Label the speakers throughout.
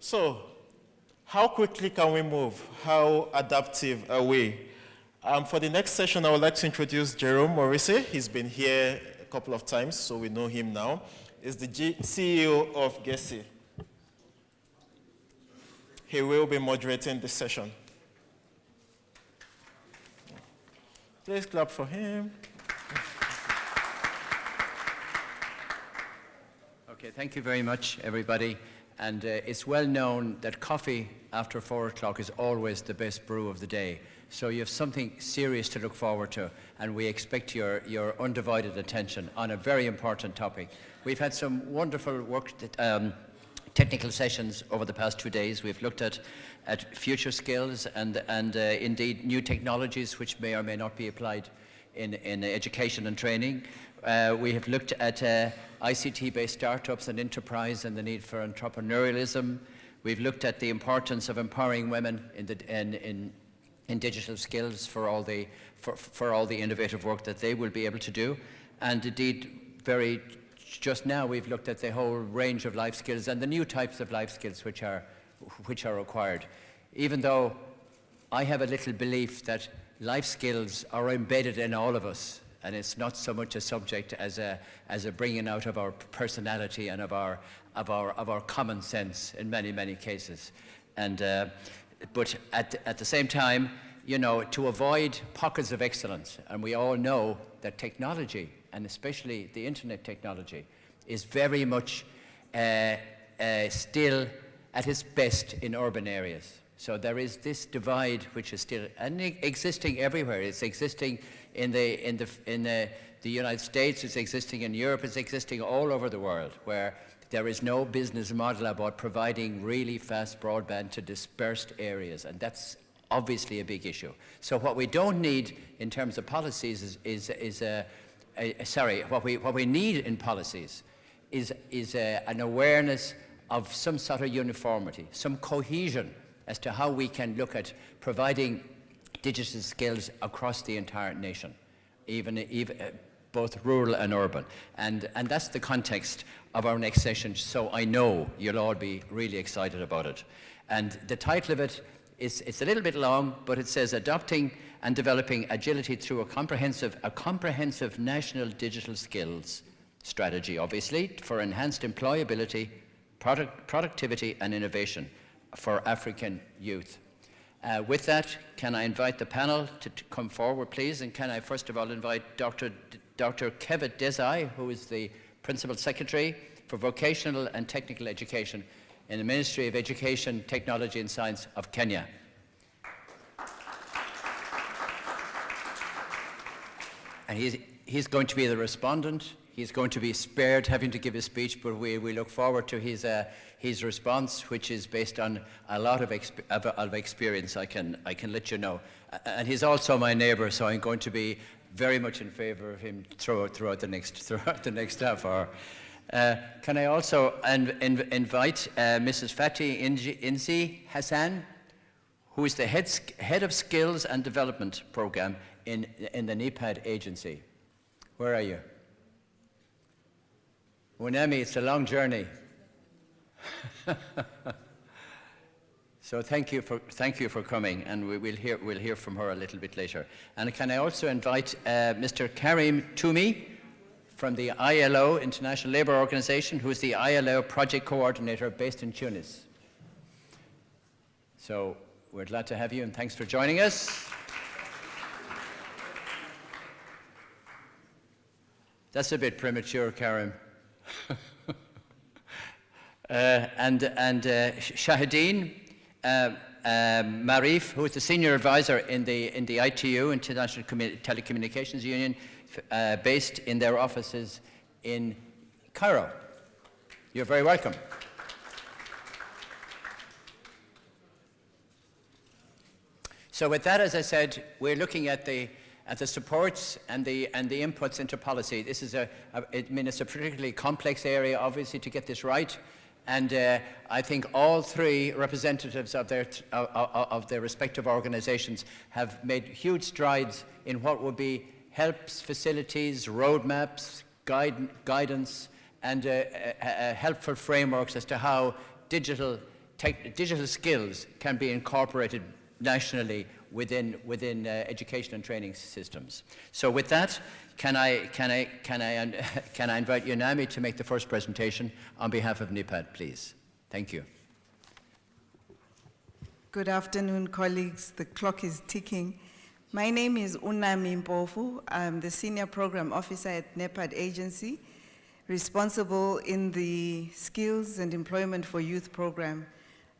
Speaker 1: So, how quickly can we move? How adaptive are we? For the next session, I would like to introduce Jerome Morrissey. He's been here a couple of times, so we know him now. He's the CEO of GESCI. He will be moderating this session. Please clap for him.
Speaker 2: Okay, thank you very much, everybody. And it's well known that coffee after 4 o'clock is always the best brew of the day. So you have something serious to look forward to, and we expect your undivided attention on a very important topic. We've had some wonderful work, technical sessions over the past 2 days. We've looked at future skills and indeed new technologies which may or may not be applied in education and training. We have looked at ICT-based startups and enterprise and the need for entrepreneurialism. We've looked at the importance of empowering women in digital skills for all the innovative work that they will be able to do. And indeed, just now we've looked at the whole range of life skills and the new types of life skills which are required. Even though I have a little belief that life skills are embedded in all of us, and it's not so much a subject as a bringing out of our personality and of our common sense in many cases. And but at the same time, you know, to avoid pockets of excellence, and we all know that technology, and especially the internet technology, is very much still at its best in urban areas. So there is this divide which is still existing everywhere. It's existing in the United States, it's existing in Europe, it's existing all over the world, where there is no business model about providing really fast broadband to dispersed areas, and that's obviously a big issue. So what we don't need in terms of policies what we need in policies is an awareness of some sort of uniformity, some cohesion as to how we can look at providing digital skills across the entire nation, even both rural and urban. And that's the context of our next session, so I know you'll all be really excited about it. And the title of it it's a little bit long, but it says Adopting and Developing Agility Through a comprehensive national digital skills strategy, obviously, for enhanced employability, productivity and innovation for African youth. With that, can I invite the panel to come forward, please? And can I first of all invite Dr. Kevat Desai, who is the Principal Secretary for Vocational and Technical Education in the Ministry of Education, Technology and Science of Kenya. And he's going to be the respondent. He's going to be spared having to give a speech, but we look forward to his response, which is based on a lot of experience, I can let you know. And he's also my neighbour, so I'm going to be very much in favour of him throughout the next half hour. Can I also invite Mrs. Fatih Inzi Hassan, who is the head of Skills and Development Programme in the NEPAD agency. Where are you? Unami, it's a long journey. So thank you for coming, and we'll hear from her a little bit later. And can I also invite Mr. Karim Toumi from the ILO, International Labour Organization, who is the ILO project coordinator based in Tunis. So we're glad to have you, and thanks for joining us. That's a bit premature, Karim. and Shahideen Marif, who is the senior advisor in the ITU, International Telecommunications Union, based in their offices in Cairo. You're very welcome. So with that, as I said, we're looking at the supports and the inputs into policy. This is it's a particularly complex area, obviously, to get this right. And I think all three representatives of their respective organizations have made huge strides in what would be helps, facilities, roadmaps, guidance, and helpful frameworks as to how digital digital skills can be incorporated nationally within education and training systems. So with that, can I invite Yunami to make the first presentation on behalf of NEPAD, please? Thank you.
Speaker 3: Good afternoon, colleagues. The clock is ticking. My name is Unami Mpofu. I'm the Senior Program Officer at NEPAD Agency, responsible in the Skills and Employment for Youth program.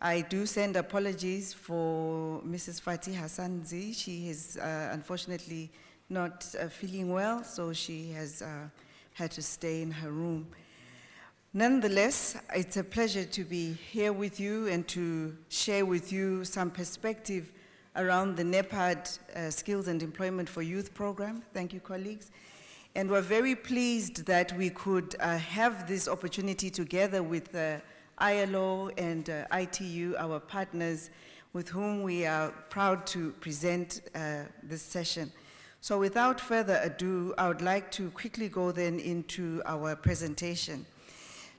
Speaker 3: I do send apologies for Mrs. Fatih Hassanzi. She is unfortunately not feeling well, so she has had to stay in her room. Nonetheless, it's a pleasure to be here with you and to share with you some perspective around the NEPAD Skills and Employment for Youth program. Thank you, colleagues. And we're very pleased that we could have this opportunity together with ILO and ITU, our partners, with whom we are proud to present this session. So without further ado, I would like to quickly go then into our presentation.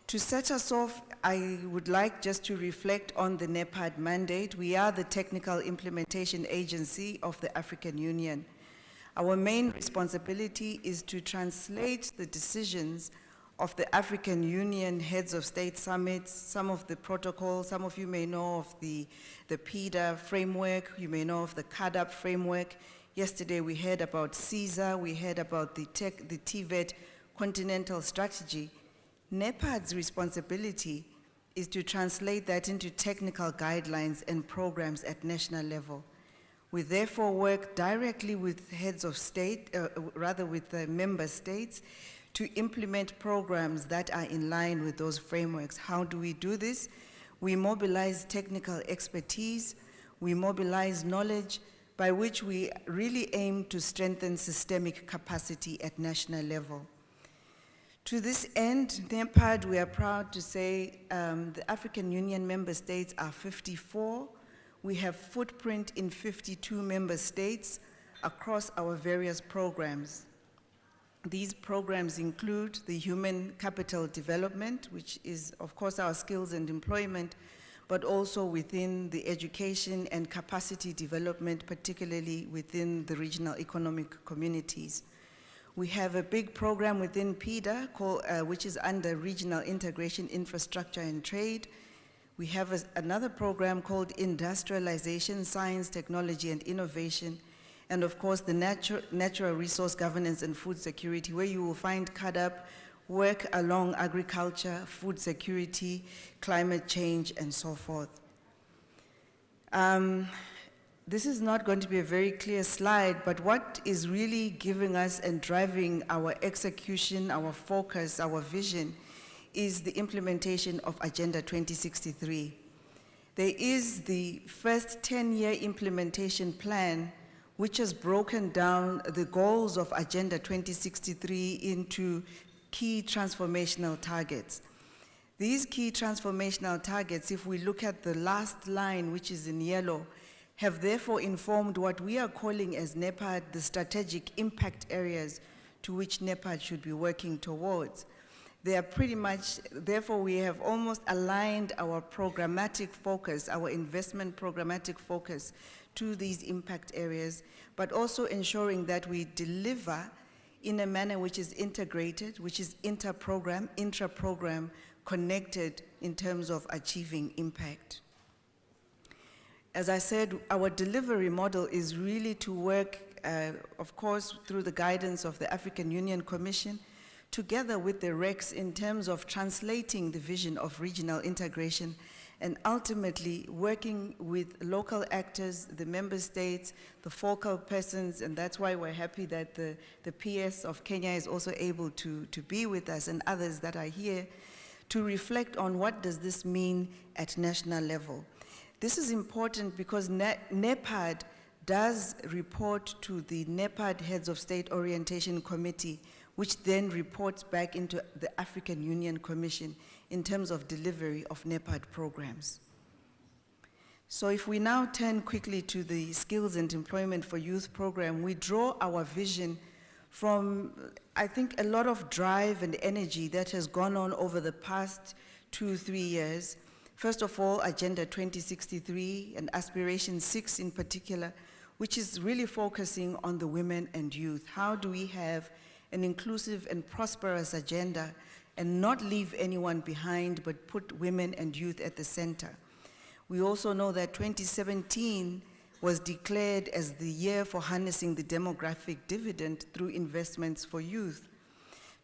Speaker 3: To set us off, I would like just to reflect on the NEPAD mandate. We are the technical implementation agency of the African Union. Our main responsibility is to translate the decisions of the African Union Heads of State Summits, some of the protocols. Some of you may know of the PIDA framework, you may know of the CADAP framework. Yesterday we heard about CESA, we heard about the TVET Continental Strategy. NEPAD's responsibility is to translate that into technical guidelines and programs at national level. We therefore work directly with heads of state, with the member states, to implement programs that are in line with those frameworks. How do we do this? We mobilize technical expertise, we mobilize knowledge by which we really aim to strengthen systemic capacity at national level. To this end, NEPAD, we are proud to say the African Union member states are 54. We have footprint in 52 member states across our various programs. These programs include the human capital development, which is, of course, our skills and employment, but also within the education and capacity development, particularly within the regional economic communities. We have a big program within PIDA, which is under Regional Integration, Infrastructure and Trade. We have another program called Industrialization, Science, Technology and Innovation, and of course the Natural Resource Governance and Food Security, where you will find CADAP work along agriculture, food security, climate change, and so forth. This is not going to be a very clear slide, but what is really giving us and driving our execution, our focus, our vision, is the implementation of Agenda 2063. There is the first 10-year implementation plan, which has broken down the goals of Agenda 2063 into key transformational targets. These key transformational targets, if we look at the last line, which is in yellow, have therefore informed what we are calling as NEPAD the strategic impact areas to which NEPAD should be working towards. They are pretty much, therefore we have almost aligned our programmatic focus, our investment programmatic focus to these impact areas, but also ensuring that we deliver in a manner which is integrated, which is intra-program, connected in terms of achieving impact. As I said, our delivery model is really to work, of course, through the guidance of the African Union Commission, together with the RECs in terms of translating the vision of regional integration and ultimately working with local actors, the member states, the focal persons, and that's why we're happy that the PS of Kenya is also able to be with us and others that are here to reflect on what does this mean at national level. This is important because NEPAD does report to the NEPAD Heads of State Orientation Committee, which then reports back into the African Union Commission in terms of delivery of NEPAD programs. So if we now turn quickly to the Skills and Employment for Youth program, we draw our vision from, I think, a lot of drive and energy that has gone on over the past 2-3 years First of all, Agenda 2063 and Aspiration 6 in particular, which is really focusing on the women and youth. How do we have an inclusive and prosperous agenda and not leave anyone behind, but put women and youth at the center? We also know that 2017 was declared as the year for harnessing the demographic dividend through investments for youth.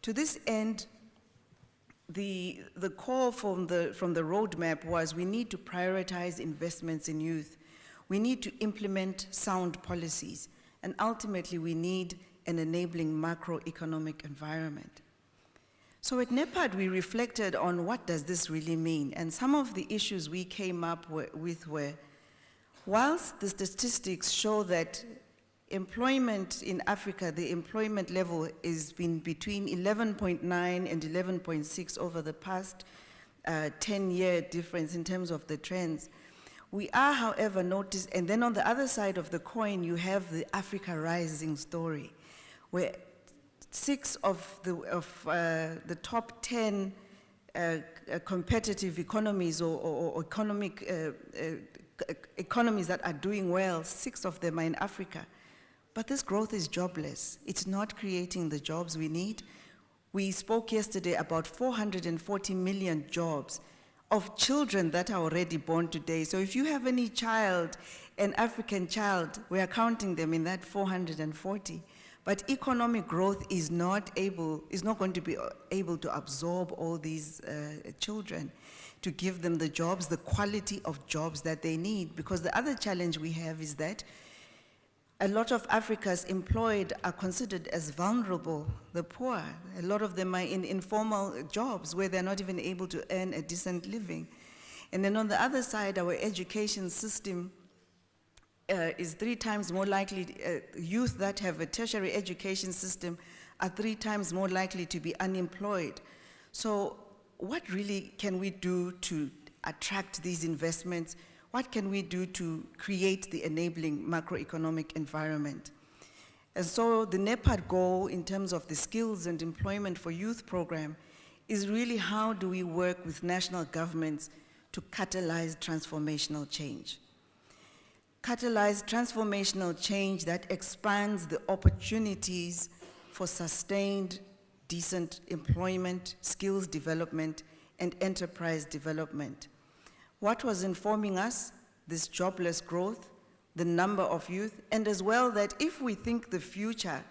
Speaker 3: To this end, the call from the roadmap was we need to prioritize investments in youth. We need to implement sound policies, and ultimately we need an enabling macroeconomic environment. So at NEPAD, we reflected on what does this really mean, and some of the issues we came up with were, whilst the statistics show that employment in Africa, the employment level has been between 11.9 and 11.6 over the past 10-year difference in terms of the trends. We are, however, noticed, and then on the other side of the coin, you have the Africa Rising story, where 6 of the top 10 competitive economies or economic economies that are doing well, 6 of them are in Africa. But this growth is jobless. It's not creating the jobs we need. We spoke yesterday about 440 million jobs of children that are already born today. So if you have any child, an African child, we are counting them in that 440. But economic growth is not going to be able to absorb all these children, to give them the jobs, the quality of jobs that they need. Because the other challenge we have is that a lot of Africa's employed are considered as vulnerable, the poor. A lot of them are in informal jobs where they're not even able to earn a decent living. And then on the other side, our education system is 3 times more likely, youth that have a tertiary education system are 3 times more likely to be unemployed. So what really can we do to attract these investments? What can we do to create the enabling macroeconomic environment? And so the NEPAD goal in terms of the Skills and Employment for Youth program is really how do we work with national governments to catalyze transformational change. Catalyze transformational change that expands the opportunities for sustained, decent employment, skills development, and enterprise development. What was informing us? This jobless growth, the number of youth, and as well that if we think the future,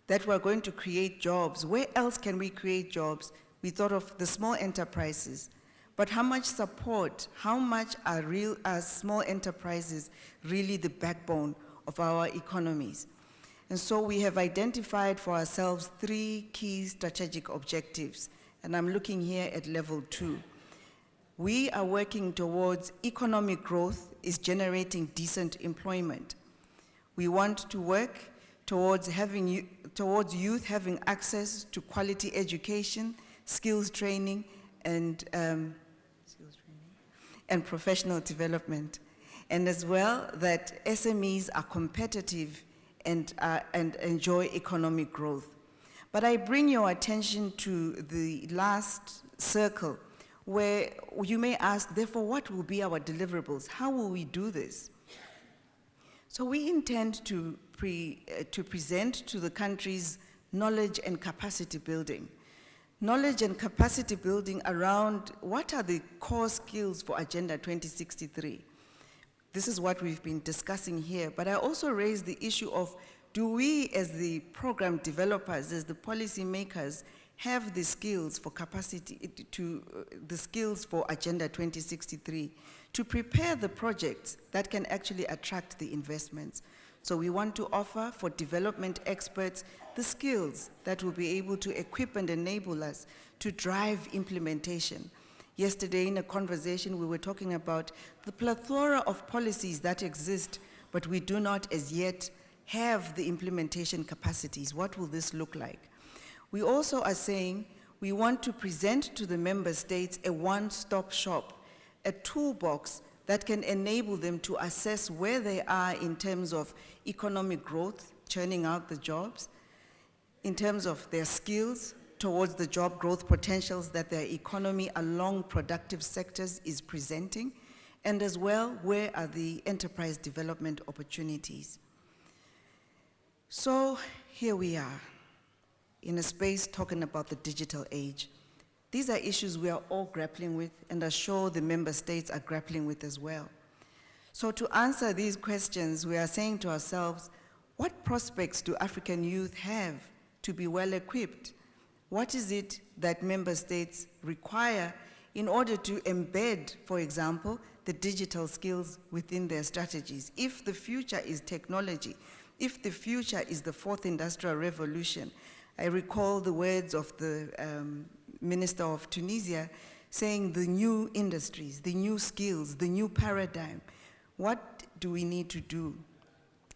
Speaker 3: that we're going to create jobs, where else can we create jobs? We thought of the small enterprises. But how much support, how much are small enterprises really the backbone of our economies? And so we have identified for ourselves 3 key strategic objectives, and I'm looking here at level 2. We are working towards economic growth is generating decent employment. We want to work towards youth having access to quality education, skills training, and professional development. And as well that SMEs are competitive and enjoy economic growth. But I bring your attention to the last circle, where you may ask, therefore, what will be our deliverables? How will we do this? So we intend to present to the countries knowledge and capacity building. Knowledge and capacity building around what are the core skills for Agenda 2063. This is what we've been discussing here, but I also raised the issue of, do we as the program developers, as the policy makers, have the skills for the skills for Agenda 2063 to prepare the projects that can actually attract the investments. So we want to offer for development experts the skills that will be able to equip and enable us to drive implementation. Yesterday in a conversation we were talking about the plethora of policies that exist, but we do not as yet have the implementation capacities. What will this look like? We also are saying we want to present to the member states a one-stop shop, a toolbox that can enable them to assess where they are in terms of economic growth, churning out the jobs, in terms of their skills, towards the job growth potentials that their economy along productive sectors is presenting, and as well, where are the enterprise development opportunities? So here we are, in a space talking about the digital age. These are issues we are all grappling with, and I'm sure the member states are grappling with as well. So to answer these questions, we are saying to ourselves, what prospects do African youth have to be well equipped? What is it that member states require in order to embed, for example, the digital skills within their strategies? If the future is technology, if the future is the fourth industrial revolution, I recall the words of the Minister of Tunisia saying the new industries, the new skills, the new paradigm. What do we need to do?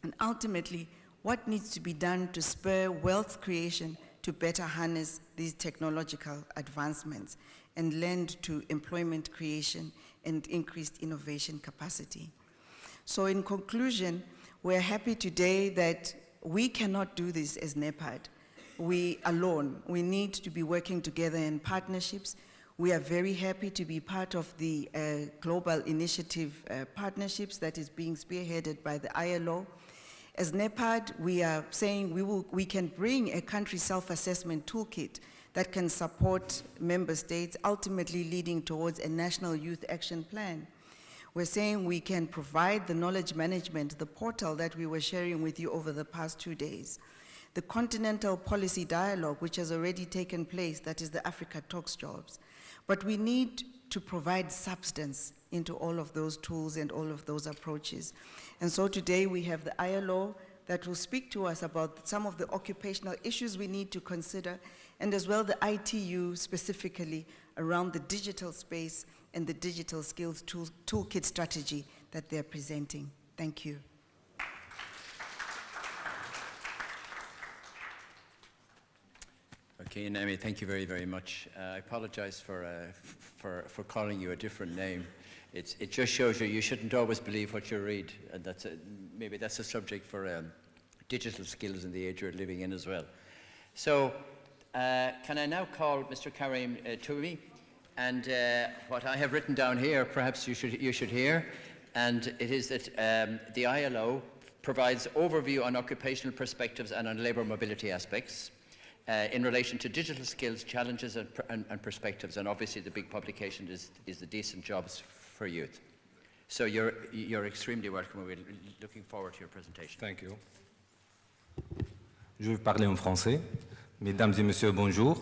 Speaker 3: And ultimately, what needs to be done to spur wealth creation to better harness these technological advancements and lend to employment creation and increased innovation capacity? So in conclusion, we're happy today that we cannot do this as NEPAD. We alone, we need to be working together in partnerships. We are very happy to be part of the global initiative partnerships that is being spearheaded by the ILO. As NEPAD, we are saying we can bring a country self-assessment toolkit that can support member states, ultimately leading towards a national youth action plan. We're saying we can provide the knowledge management, the portal that we were sharing with you over the past 2 days. The Continental Policy Dialogue, which has already taken place, that is the Africa Talks Jobs. But we need to provide substance into all of those tools and all of those approaches. And so today we have the ILO that will speak to us about some of the occupational issues we need to consider, and as well the ITU specifically around the digital space and the digital skills toolkit strategy that they're presenting. Thank you.
Speaker 2: Okay, Naomi, thank you very, very much. I apologize for calling you a different name. It just shows you shouldn't always believe what you read, and maybe that's a subject for digital skills in the age you're living in as well. So, can I now call Mr. Karim Toumi? And what I have written down here, perhaps you should hear, and it is that the ILO provides overview on occupational perspectives and on labour mobility aspects in relation to digital skills, challenges and perspectives, and obviously the big publication is the Decent Jobs for Youth. So you're extremely welcome. We're looking forward to your presentation.
Speaker 4: Thank you. Je vais parler en français. Mesdames et messieurs, bonjour.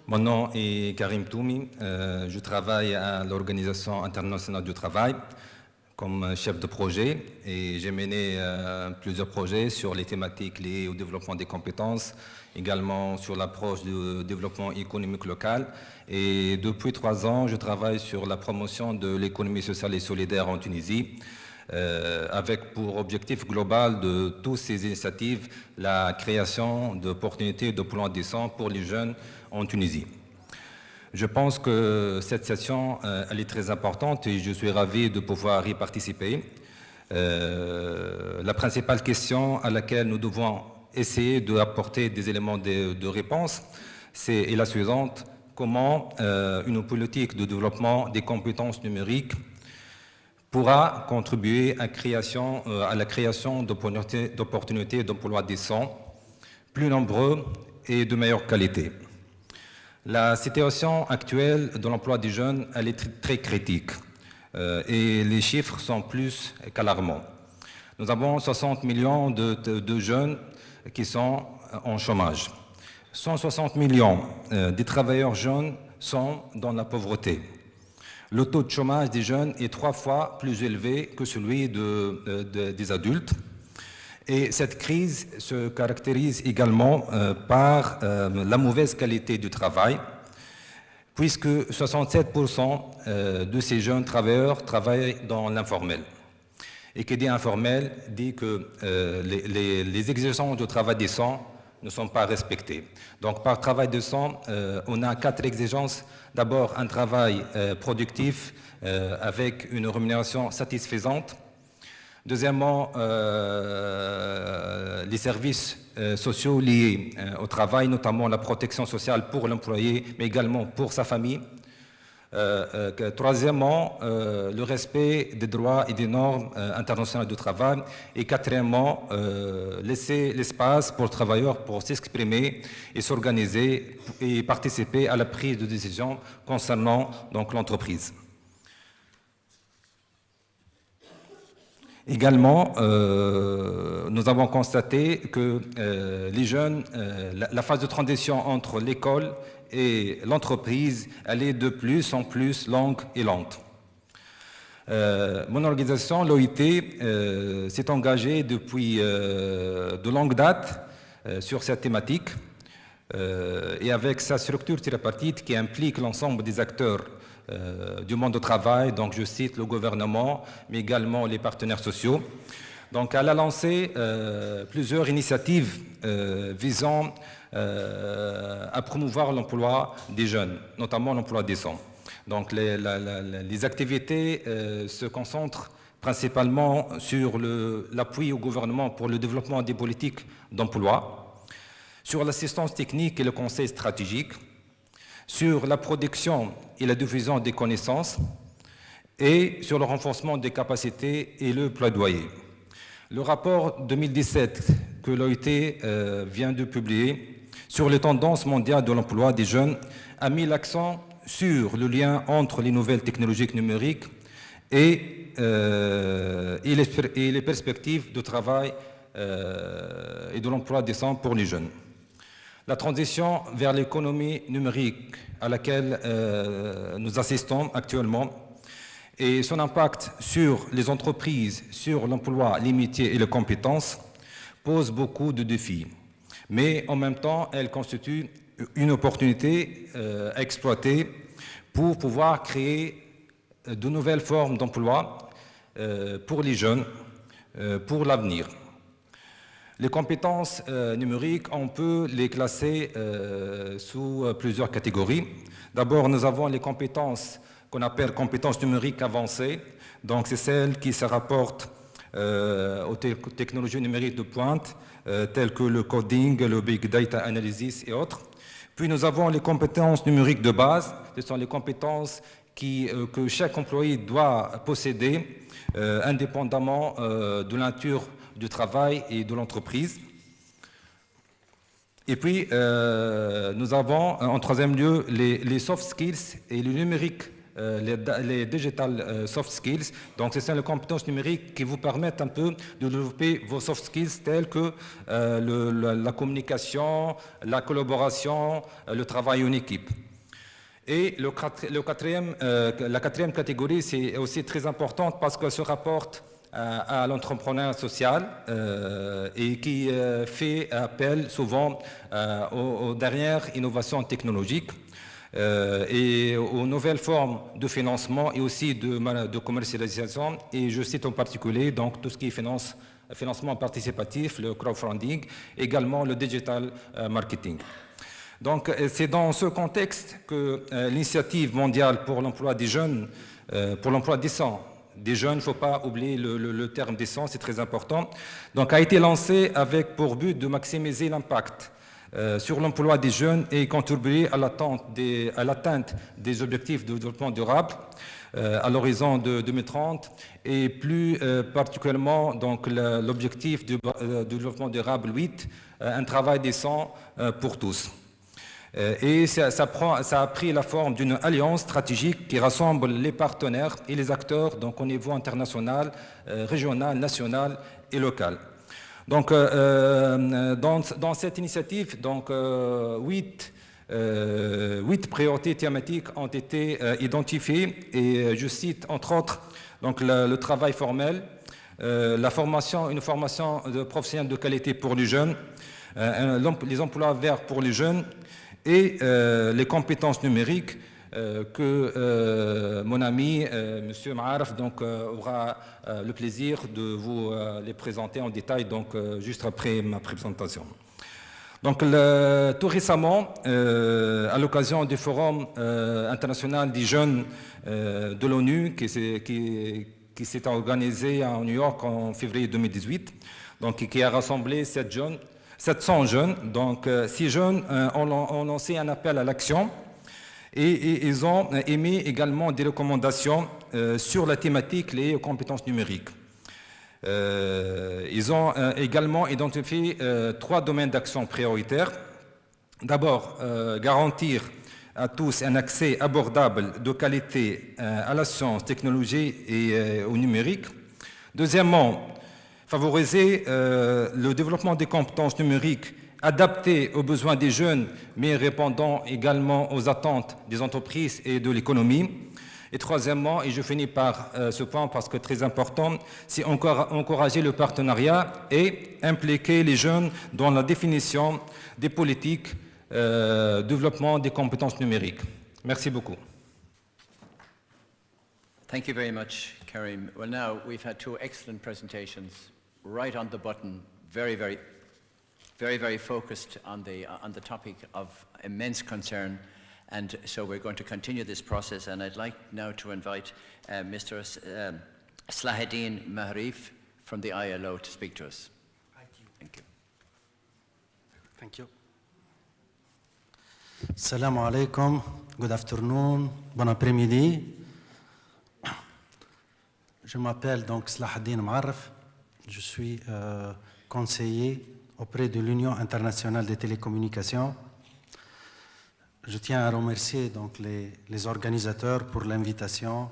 Speaker 4: Mon nom est Karim Toumi. Je travaille à l'Organisation internationale du travail comme chef de projet et j'ai mené plusieurs projets sur les thématiques liées au développement des compétences, également sur l'approche du développement économique local. Et depuis 3 ans, je travaille sur la promotion de l'économie sociale et solidaire en Tunisie, avec pour objectif global de toutes ces initiatives la création d'opportunités d'emploi décent pour les jeunes en Tunisie. Je pense que cette session elle est très importante et je suis ravi de pouvoir y participer. La principale question à laquelle nous devons essayer d'apporter des éléments de réponse est la suivante: comment une politique de développement des compétences numériques pourra contribuer à la création d'opportunités d'emploi décents, plus nombreux et de meilleure qualité. La situation actuelle de l'emploi des jeunes, elle est très critique et les chiffres sont plus qu'alarmants. Nous avons 60 millions de jeunes qui sont en chômage. 160 millions des travailleurs jeunes sont dans la pauvreté. Le taux de chômage des jeunes est 3 fois plus élevé que celui des adultes. Et cette crise se caractérise également par la mauvaise qualité du travail, puisque 67% de ces jeunes travailleurs travaillent dans l'informel. Et qui dit informel dit que les exigences de travail décent ne sont pas respectées. Donc par travail décent, on a 4 exigences. D'abord un travail productif avec une rémunération satisfaisante. Deuxièmement, les services sociaux liés au travail, notamment la protection sociale pour l'employé, mais également pour sa famille. Troisièmement, le respect des droits et des normes internationales du travail. Et quatrièmement, laisser l'espace pour le travailleur pour s'exprimer et s'organiser et participer à la prise de décision concernant donc l'entreprise. Également, nous avons constaté que les jeunes, la phase de transition entre l'école et l'entreprise, elle est de plus en plus longue et lente. Mon organisation, l'OIT, s'est engagée depuis de longue date sur cette thématique et avec sa structure tripartite qui implique l'ensemble des acteurs du monde du travail, donc je cite le gouvernement, mais également les partenaires sociaux. Donc elle a lancé plusieurs initiatives visant à promouvoir l'emploi des jeunes, notamment l'emploi décent. Donc les activités se concentrent principalement sur l'appui au gouvernement pour le développement des politiques d'emploi, sur l'assistance technique et le conseil stratégique, sur la production et la diffusion des connaissances et sur le renforcement des capacités et le plaidoyer. Le rapport 2017 que l'OIT vient de publier sur les tendances mondiales de l'emploi des jeunes a mis l'accent sur le lien entre les nouvelles technologies numériques et les perspectives de travail et de l'emploi décent pour les jeunes. La transition vers l'économie numérique à laquelle nous assistons actuellement et son impact sur les entreprises, sur l'emploi, les métiers et les compétences pose beaucoup de défis. Mais en même temps, elle constitue une opportunité à exploiter pour pouvoir créer de nouvelles formes d'emploi pour les jeunes, pour l'avenir. Les compétences numériques, on peut les classer sous plusieurs catégories. D'abord, nous avons les compétences qu'on appelle compétences numériques avancées. Donc, c'est celles qui se rapportent aux technologies numériques de pointe, telles que le coding, le big data analysis et autres. Puis, nous avons les compétences numériques de base. Ce sont les compétences que chaque employé doit posséder, indépendamment de la nature du travail et de l'entreprise. Et puis, nous avons en troisième lieu les soft skills et le numérique, les digital soft skills. Donc, ce sont les compétences numériques qui vous permettent un peu de développer vos soft skills tels que la communication, la collaboration, le travail en équipe. Et la quatrième catégorie, c'est aussi très importante parce qu'elle se rapporte à l'entrepreneuriat social et qui fait appel souvent aux dernières innovations technologiques et aux nouvelles formes de financement et aussi de commercialisation. Et je cite en particulier donc, tout ce qui est financement participatif, le crowdfunding, également le digital marketing. Donc c'est dans ce contexte que l'initiative mondiale pour l'emploi des jeunes, pour l'emploi décent, des jeunes, il ne faut pas oublier le terme décent, c'est très important, donc a été lancé avec pour but de maximiser l'impact sur l'emploi des jeunes et contribuer à l'atteinte des objectifs de développement durable à l'horizon de 2030 et plus particulièrement donc l'objectif de développement durable 8, un travail décent pour tous. Et ça a pris la forme d'une alliance stratégique qui rassemble les partenaires et les acteurs donc, au niveau international, régional, national et local. Donc, dans cette initiative, donc, 8 priorités thématiques ont été identifiées et je cite entre autres donc, le travail formel, une formation de professionnels de qualité pour les jeunes, les emplois verts pour les jeunes, et les compétences numériques que mon ami, M. Maaraf, donc, aura le plaisir de vous les présenter en détail donc, juste après ma présentation. Donc, tout récemment, à l'occasion du Forum international des jeunes de l'ONU qui qui s'est organisé à New York en février 2018, donc qui a rassemblé 700 jeunes. Donc 6 jeunes ont lancé un appel à l'action et ils ont émis également des recommandations sur la thématique liée aux compétences numériques. Ils ont également identifié 3 domaines d'action prioritaires. D'abord, garantir à tous un accès abordable de qualité à la science, technologie et au numérique. Deuxièmement, favoriser le développement des compétences numériques adaptées aux besoins des jeunes, mais répondant également aux attentes des entreprises et de l'économie. Et troisièmement, et je finis par ce point parce que très important, c'est encourager le partenariat et impliquer les jeunes dans la définition des politiques développement des compétences numériques. Merci beaucoup.
Speaker 2: Thank you very much, Karim. Well, now we've had 2 excellent presentations, right on the button, very focused on the topic of immense concern. And so we're going to continue this process. And I'd like now to invite Mr. Slaheddin Mahrif from the ILO to speak to us. Thank you.
Speaker 5: Thank you. Assalamu alaikum, good afternoon, bon après-midi. Je m'appelle donc Slaheddin Mahrif, je suis conseiller auprès de l'Union internationale des télécommunications. Je tiens à remercier donc les organisateurs pour l'invitation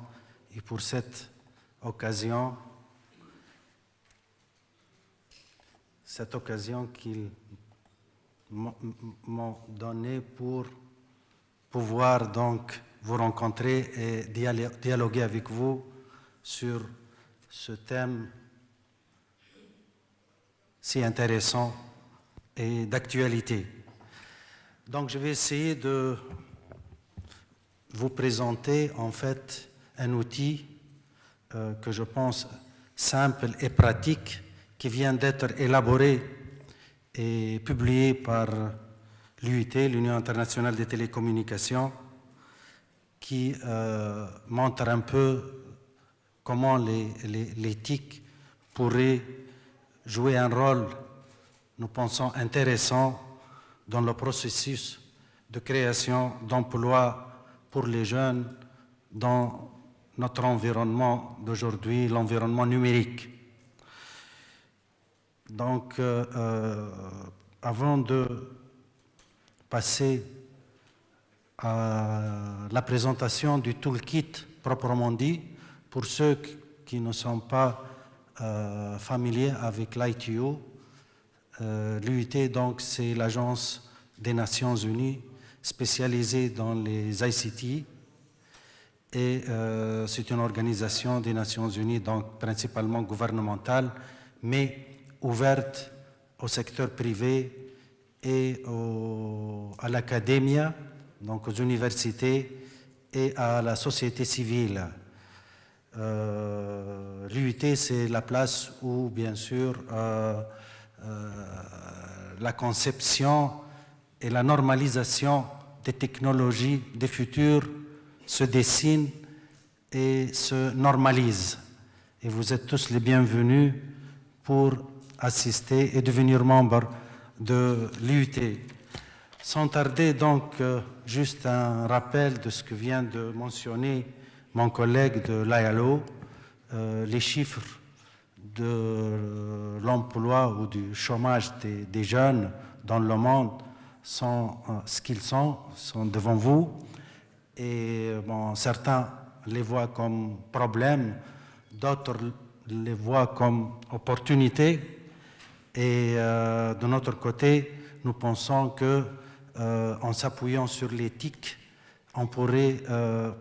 Speaker 5: et pour cette occasion qu'ils m'ont donné pour pouvoir donc vous rencontrer et dialoguer avec vous sur ce thème si intéressant et d'actualité. Donc je vais essayer de vous présenter en fait un outil que je pense simple et pratique qui vient d'être élaboré et publié par l'UIT, l'Union internationale des télécommunications, qui montre un peu comment les TIC pourraient jouer un rôle, nous pensons, intéressant dans le processus de création d'emplois pour les jeunes dans notre environnement d'aujourd'hui, l'environnement numérique. Donc, avant de passer à la présentation du toolkit proprement dit, pour ceux qui ne sont pas familiers avec l'ITU, l'UIT, donc, c'est l'agence des Nations Unies spécialisée dans les ICT et c'est une organisation des Nations Unies, donc principalement gouvernementale, mais ouverte au secteur privé et à l'académie, donc aux universités et à la société civile. L'UIT, c'est la place où, bien sûr, la conception et la normalisation des technologies des futurs se dessinent et se normalisent. Et vous êtes tous les bienvenus pour assister et devenir membre de l'UIT. Sans tarder, donc, juste un rappel de ce que vient de mentionner mon collègue de l'ILO, les chiffres de l'emploi ou du chômage des jeunes dans le monde sont ce qu'ils sont devant vous. Et bon, certains les voient comme problème, d'autres les voient comme opportunité. Et de notre côté, nous pensons que en s'appuyant sur l'éthique, on pourrait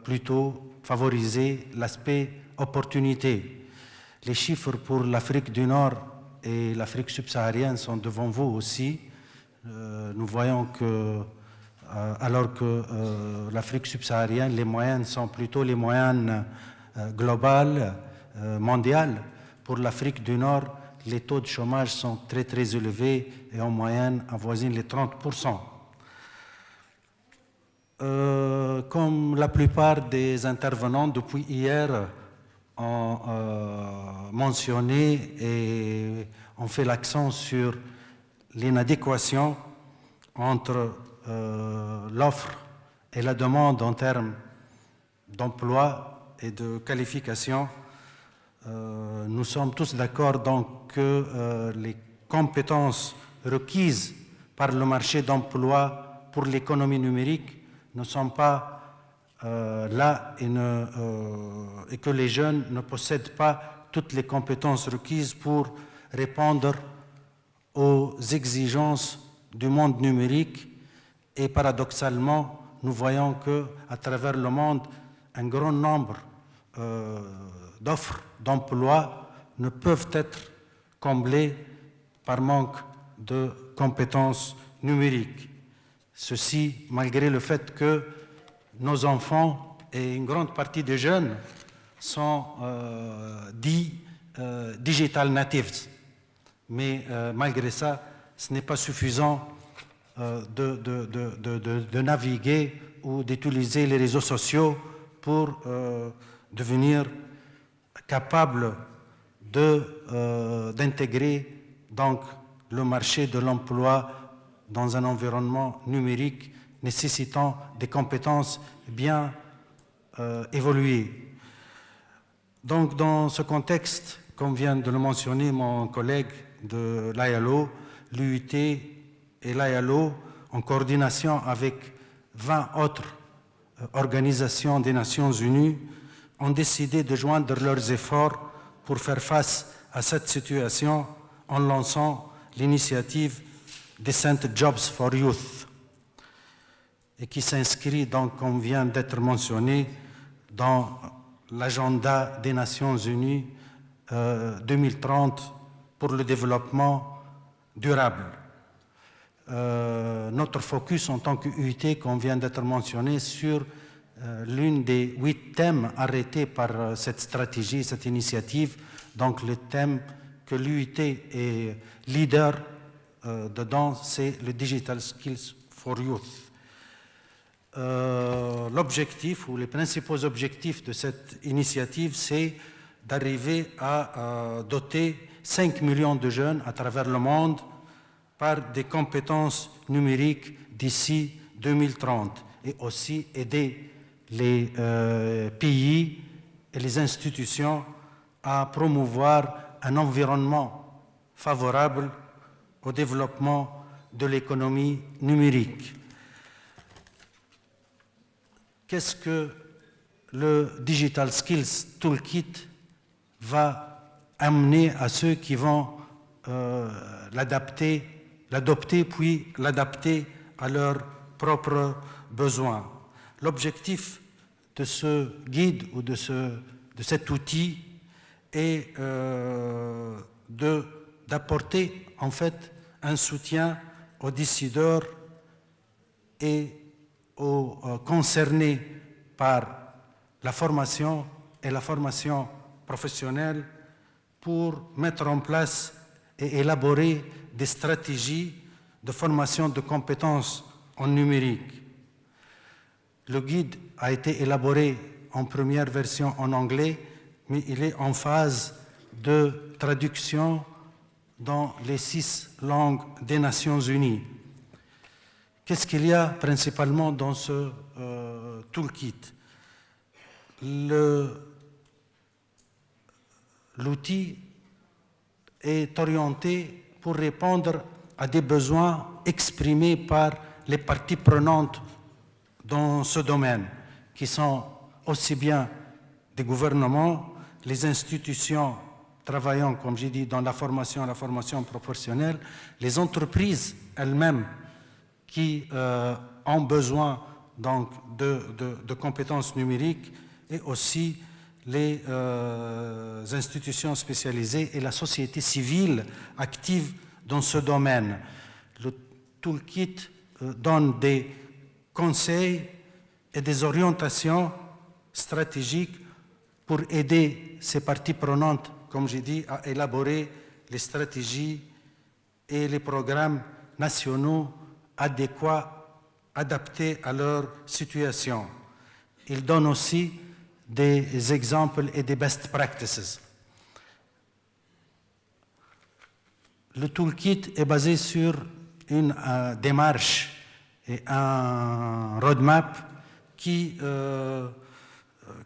Speaker 5: plutôt favoriser l'aspect opportunité. Les chiffres pour l'Afrique du Nord et l'Afrique subsaharienne sont devant vous aussi. Nous voyons que, alors que l'Afrique subsaharienne, les moyennes sont plutôt les moyennes globales, mondiales. Pour l'Afrique du Nord, les taux de chômage sont très très élevés et en moyenne avoisinent les 30%. Comme la plupart des intervenants depuis hier ont mentionné et ont fait l'accent sur l'inadéquation entre l'offre et la demande en termes d'emploi et de qualification. Nous sommes tous d'accord donc que les compétences requises par le marché d'emploi pour l'économie numérique ne sont pas là et que les jeunes ne possèdent pas toutes les compétences requises pour répondre aux exigences du monde numérique. Et paradoxalement, nous voyons qu'à travers le monde, un grand nombre d'offres d'emploi ne peuvent être comblées par manque de compétences numériques. Ceci malgré le fait que nos enfants et une grande partie des jeunes sont dits digital natives. Mais malgré ça, ce n'est pas suffisant de naviguer ou d'utiliser les réseaux sociaux pour devenir capable d'intégrer donc le marché de l'emploi dans un environnement numérique nécessitant des compétences bien évoluées. Donc, dans ce contexte, comme vient de le mentionner mon collègue de l'ILO, l'UIT et l'ILO, en coordination avec 20 autres organisations des Nations Unies, ont décidé de joindre leurs efforts pour faire face à cette situation en lançant l'initiative Decent Jobs for Youth, et qui s'inscrit donc, comme vient d'être mentionné, dans l'agenda des Nations Unies 2030 pour le développement durable. Notre focus en tant qu'UIT, comme vient d'être mentionné, sur l'une des 8 thèmes arrêtés par cette stratégie, cette initiative, donc le thème que l'UIT est leader dedans, c'est le Digital Skills for Youth. L'objectif ou les principaux objectifs de cette initiative, c'est d'arriver à doter 5 millions de jeunes à travers le monde par des compétences numériques d'ici 2030 et aussi aider les pays et les institutions à promouvoir un environnement favorable au développement de l'économie numérique. Qu'est-ce que le Digital Skills Toolkit va amener à ceux qui vont l'adopter puis l'adapter à leurs propres besoins? L'objectif de ce guide ou de cet outil est d'apporter en fait un soutien aux décideurs et aux concernés par la formation et la formation professionnelle pour mettre en place et élaborer des stratégies de formation de compétences en numérique. Le guide a été élaboré en première version en anglais, mais il est en phase de traduction dans les 6 langues des Nations Unies. Qu'est-ce qu'il y a principalement dans ce toolkit? L'outil est orienté pour répondre à des besoins exprimés par les parties prenantes dans ce domaine, qui sont aussi bien des gouvernements, les institutions travaillant, comme j'ai dit, dans la formation professionnelle, les entreprises elles-mêmes qui ont besoin donc de compétences numériques, et aussi les institutions spécialisées et la société civile active dans ce domaine. Le toolkit donne des conseils et des orientations stratégiques pour aider ces parties prenantes, comme j'ai dit, à élaborer les stratégies et les programmes nationaux adéquats, adaptés à leur situation. Il donne aussi des exemples et des best practices. Le toolkit est basé sur une démarche et un roadmap qui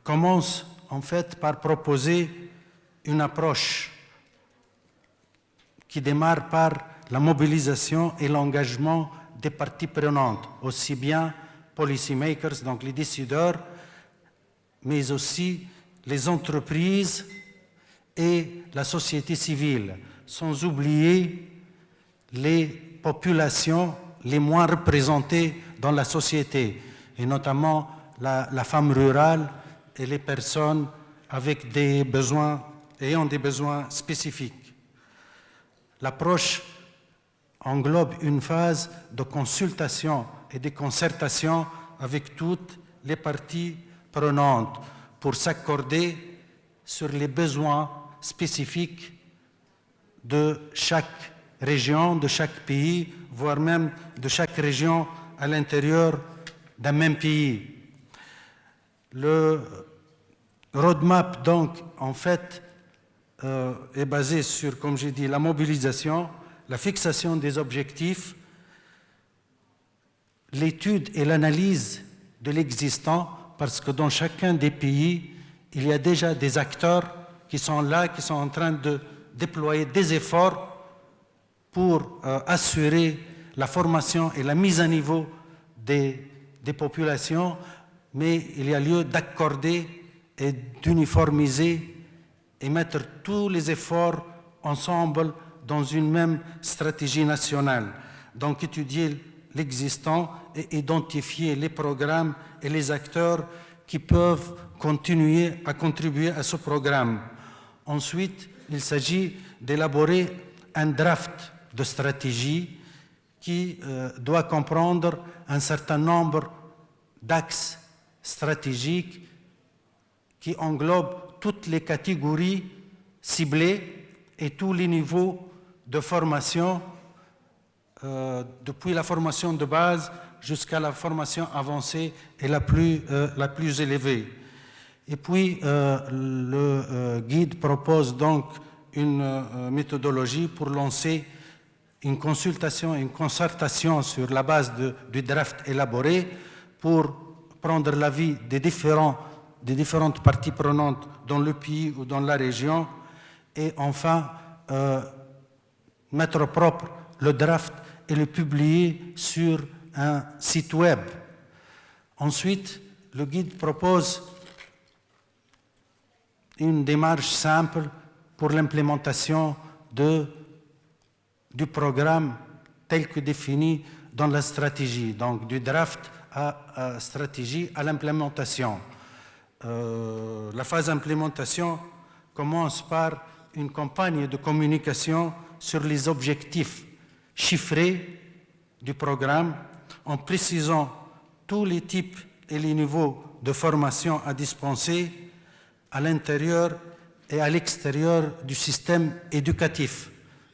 Speaker 5: commence en fait par proposer une approche qui démarre par la mobilisation et l'engagement des parties prenantes, aussi bien policy makers, donc les décideurs, mais aussi les entreprises et la société civile, sans oublier les populations les moins représentées dans la société, et notamment la femme rurale et les personnes avec des besoins, ayant des besoins spécifiques. L'approche englobe une phase de consultation et de concertation avec toutes les parties prenantes pour s'accorder sur les besoins spécifiques de chaque région, de chaque pays, voire même de chaque région à l'intérieur d'un même pays. Le roadmap, donc, en fait, est basé sur, comme j'ai dit, la mobilisation, la fixation des objectifs, l'étude et l'analyse de l'existant, parce que dans chacun des pays, il y a déjà des acteurs qui sont là, qui sont en train de déployer des efforts pour assurer la formation et la mise à niveau des populations, mais il y a lieu d'accorder et d'uniformiser et mettre tous les efforts ensemble dans une même stratégie nationale. Donc étudier l'existant et identifier les programmes et les acteurs qui peuvent continuer à contribuer à ce programme. Ensuite, il s'agit d'élaborer un draft de stratégie qui doit comprendre un certain nombre d'axes stratégiques qui englobent toutes les catégories ciblées et tous les niveaux de formation, depuis la formation de base jusqu'à la formation avancée et la plus élevée. Et puis, le guide propose donc une méthodologie pour lancer une consultation, une concertation sur la base du draft élaboré pour prendre l'avis des différentes parties prenantes dans le pays ou dans la région et enfin mettre propre le draft et le publier sur un site web. Ensuite, le guide propose une démarche simple pour l'implémentation du programme tel que défini dans la stratégie, donc du draft à stratégie à l'implémentation. La phase d'implémentation commence par une campagne de communication sur les objectifs chiffrés du programme en précisant tous les types et les niveaux de formation à dispenser à l'intérieur et à l'extérieur du système éducatif.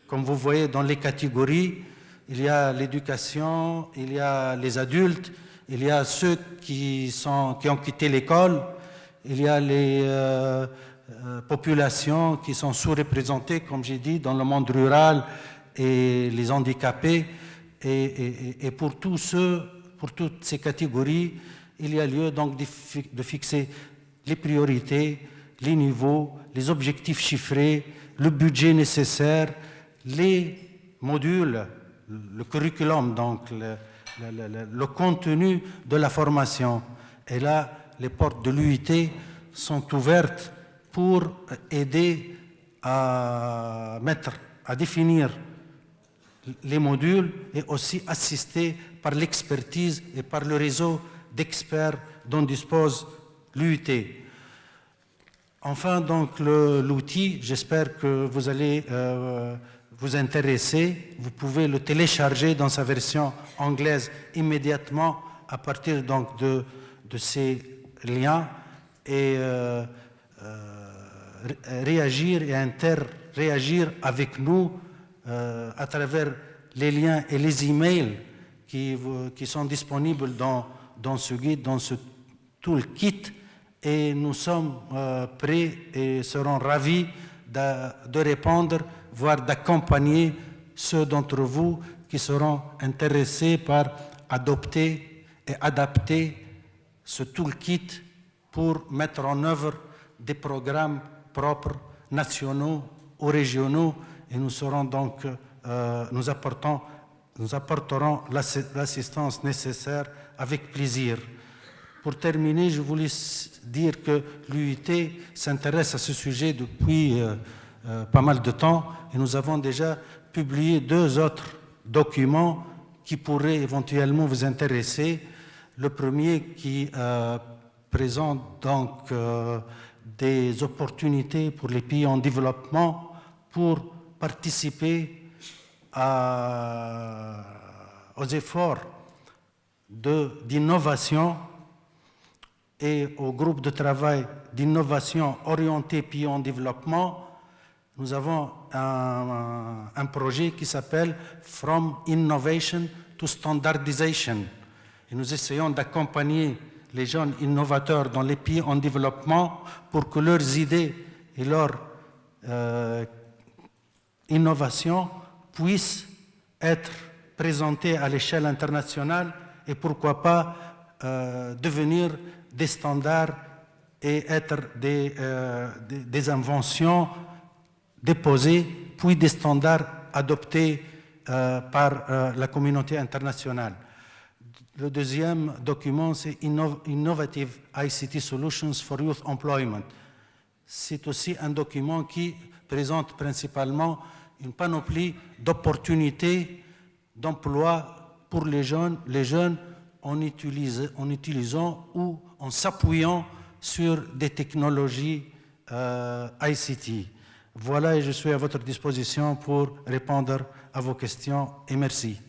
Speaker 5: Comme vous voyez dans les catégories, il y a l'éducation, il y a les adultes, il y a ceux qui ont quitté l'école, il y a les populations qui sont sous-représentées, comme j'ai dit, dans le monde rural et les handicapés. Et pour toutes ces catégories, il y a lieu donc de fixer les priorités, les niveaux, les objectifs chiffrés, le budget nécessaire, les modules, le curriculum, donc le contenu de la formation. Et là, les portes de l'UIT sont ouvertes pour aider à définir les modules et aussi assister par l'expertise et par le réseau d'experts dont dispose l'UIT. Enfin, donc, l'outil, j'espère que vous allez vous intéresser. Vous pouvez le télécharger dans sa version anglaise immédiatement à partir donc de ces liens et réagir et interréagir avec nous à travers les liens et les emails qui sont disponibles dans ce guide, dans ce toolkit, et nous sommes prêts et serons ravis de répondre, voire d'accompagner ceux d'entre vous qui seront intéressés par adopter et adapter ce toolkit pour mettre en œuvre des programmes propres, nationaux ou régionaux, et nous serons donc, nous apporterons l'assistance nécessaire avec plaisir. Pour terminer, je voulais dire que l'UIT s'intéresse à ce sujet depuis pas mal de temps, et nous avons déjà publié 2 autres documents qui pourraient éventuellement vous intéresser. Le premier qui présente donc des opportunités pour les pays en développement pour participer aux efforts d'innovation et au groupe de travail d'innovation orienté pays en développement. Nous avons un projet qui s'appelle From Innovation to Standardization. Et nous essayons d'accompagner les jeunes innovateurs dans les pays en développement pour que leurs idées et leurs innovations puissent être présentées à l'échelle internationale et pourquoi pas devenir des standards et être des inventions déposées, puis des standards adoptés par la communauté internationale. Le deuxième document, c'est Innovative ICT Solutions for Youth Employment. C'est aussi un document qui présente principalement une panoplie d'opportunités d'emploi pour les jeunes en utilisant ou en s'appuyant sur des technologies ICT. Voilà, et je suis à votre disposition pour répondre à vos questions, et merci.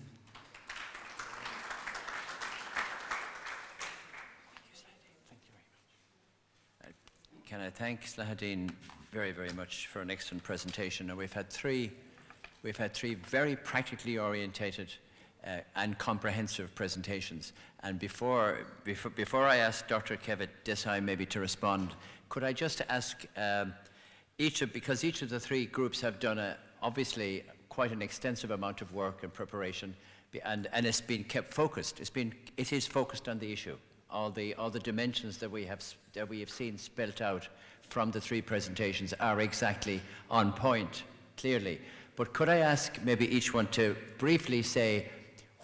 Speaker 2: Can I thank Slahadin very, very much for an excellent presentation. And we've had three very practically orientated and comprehensive presentations. And before I ask Dr. Kevin Desai maybe to respond, could I just ask because each of the 3 groups have done obviously quite an extensive amount of work and preparation, and it's been kept focused. It is focused on the issue. All the dimensions that we have seen spelt out from the 3 presentations are exactly on point, clearly. But could I ask maybe each one to briefly say,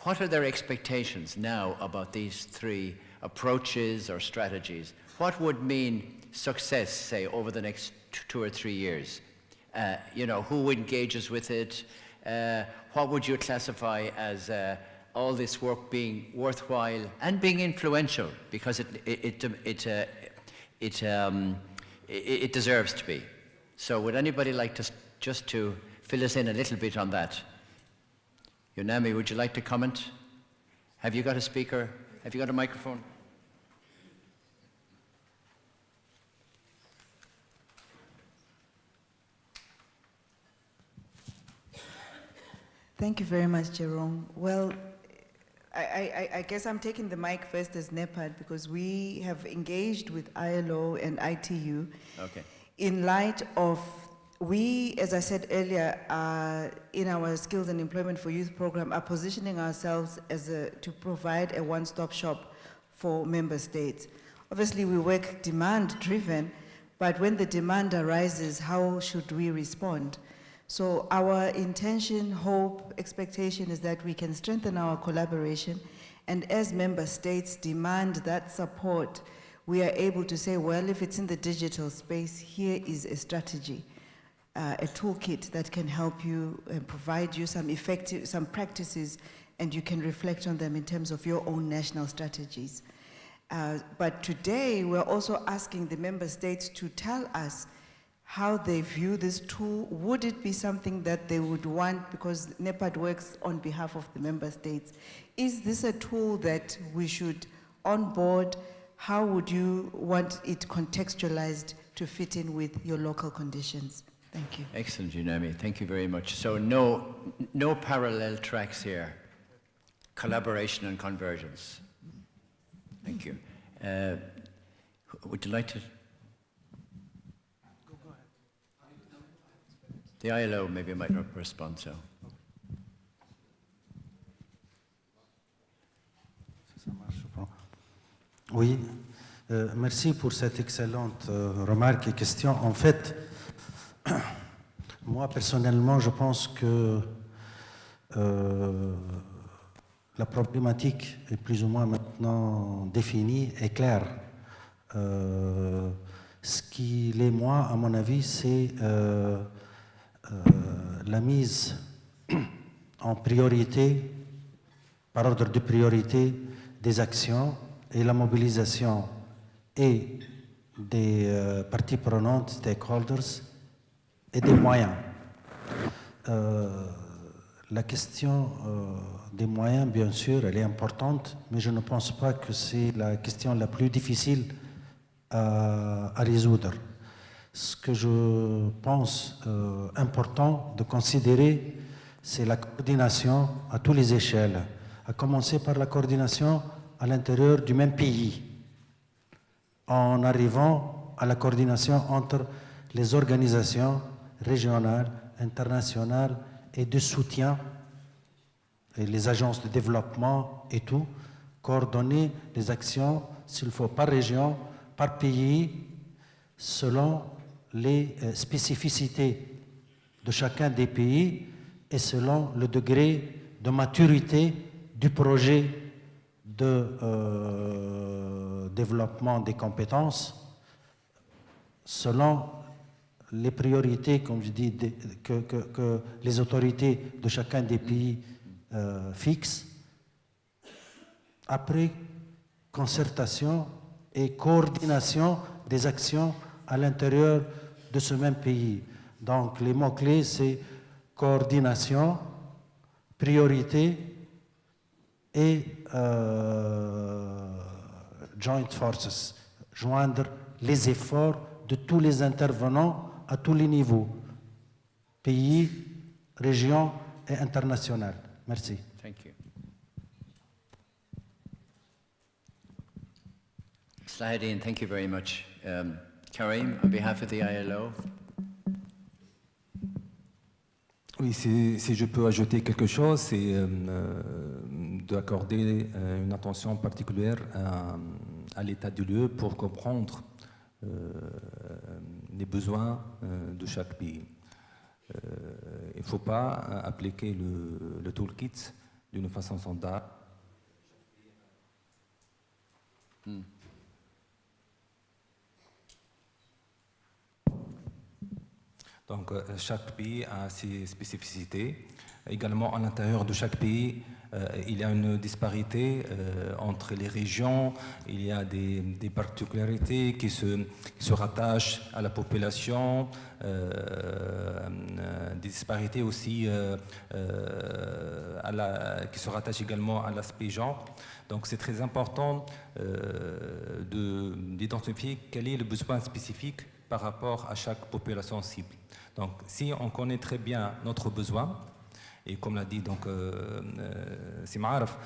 Speaker 2: what are their expectations now about these 3 approaches or strategies? What would mean success, say, over the next 2 or 3 years? Who engages with it? What would you classify as all this work being worthwhile and being influential, because it deserves to be. So would anybody like to just to fill us in a little bit on that? Yonami, would you like to comment? Have you got a speaker? Have you got a microphone?
Speaker 3: Thank you very much, Jerome. Well, I guess I'm taking the mic first as NEPAD because we have engaged with ILO and ITU in light of, we, as I said earlier, in our Skills and Employment for Youth program, are positioning ourselves to provide a one-stop shop for member states. Obviously, we work demand-driven, but when the demand arises, how should we respond? So our intention, hope, expectation is that we can strengthen our collaboration, and as member states demand that support, we are able to say, well, if it's in the digital space, here is a strategy, a toolkit that can help you and provide you some practices, and you can reflect on them in terms of your own national strategies. But today, we're also asking the member states to tell us how they view this tool. Would it be something that they would want, because NEPAD works on behalf of the member states? Is this a tool that we should onboard? How would you want it contextualized to fit in with your local conditions? Thank you.
Speaker 2: Excellent, Yunami. Thank you very much. So no parallel tracks here. Collaboration and convergence. Thank you. Would you like to? The ILO maybe might respond, so.
Speaker 5: Oui, merci pour cette excellente remarque et question. En fait, moi personnellement, je pense que la problématique est plus ou moins maintenant définie et claire. Ce qu'il est, moi, à mon avis, c'est la mise en priorité, par ordre de priorité, des actions et la mobilisation et des parties prenantes, stakeholders, et des moyens. La question des moyens, bien sûr, elle est importante, mais je ne pense pas que c'est la question la plus difficile à résoudre. Ce que je pense important de considérer, c'est la coordination à toutes les échelles, à commencer par la coordination à l'intérieur du même pays, en arrivant à la coordination entre les organisations régionales, internationales et de soutien, et les agences de développement et tout, coordonner les actions, s'il faut, par région, par pays, selon les spécificités de chacun des pays et selon le degré de maturité du projet de développement des compétences, selon les priorités, comme je dis, que les autorités de chacun des pays fixent, après concertation et coordination des actions à l'intérieur de ce même pays. Donc les mots-clés, c'est coordination, priorité et joint forces, joindre les efforts de tous les intervenants à tous les niveaux, pays, région et international. Merci.
Speaker 2: Thank you. Slahadine, thank you very much. Karim, on behalf of the ILO.
Speaker 4: Oui, si je peux ajouter quelque chose, c'est d'accorder une attention particulière à l'état du lieu pour comprendre les besoins de chaque pays. Il ne faut pas appliquer le toolkit d'une façon standard. Donc, chaque pays a ses spécificités. Également, à l'intérieur de chaque pays, il y a une disparité entre les régions. Il y a des particularités qui se rattachent à la population, des disparités aussi qui se rattachent également à l'aspect genre. Donc, c'est très important d'identifier quel est le besoin spécifique par rapport à chaque population cible. Donc, si on connaît très bien notre besoin, et comme l'a dit donc Simaraf,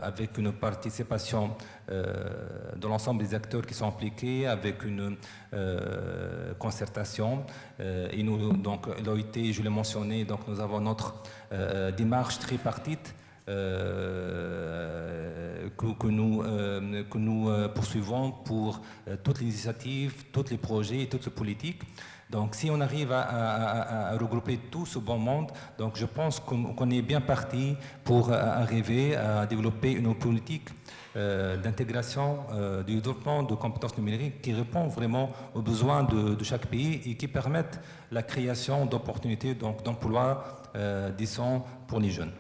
Speaker 4: avec une participation de l'ensemble des acteurs qui sont impliqués, avec une concertation, et nous, donc l'OIT, je l'ai mentionné, donc nous avons notre démarche tripartite que nous poursuivons pour toutes les initiatives, tous les projets et toutes les politiques. Donc, si on arrive à regrouper tout ce bon monde, donc je pense qu'on est bien parti pour arriver à développer une politique d'intégration, du développement de compétences numériques qui répond vraiment aux besoins de chaque pays et qui permettent la création d'opportunités d'emplois décents pour les jeunes.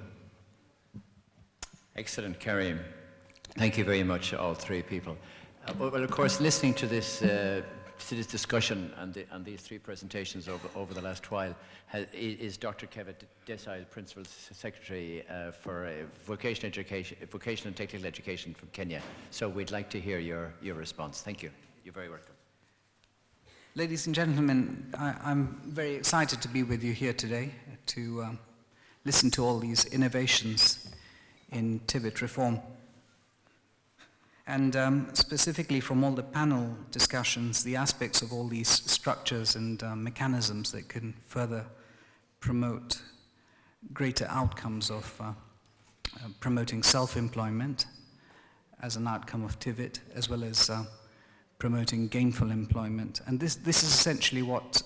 Speaker 2: Excellent, Karim. Thank you very much, all three people. Well, of course, listening to this discussion and these three presentations over the last while is Dr. JP.IK, Principal Secretary for Vocational and Technical Education from Kenya. So we'd like to hear your response. Thank you. You're very welcome.
Speaker 6: Ladies and gentlemen, I'm very excited to be with you here today to listen to all these innovations in TVET reform. And specifically from all the panel discussions, the aspects of all these structures and mechanisms that can further promote greater outcomes of promoting self-employment as an outcome of TIVET, as well as promoting gainful employment. And this is essentially what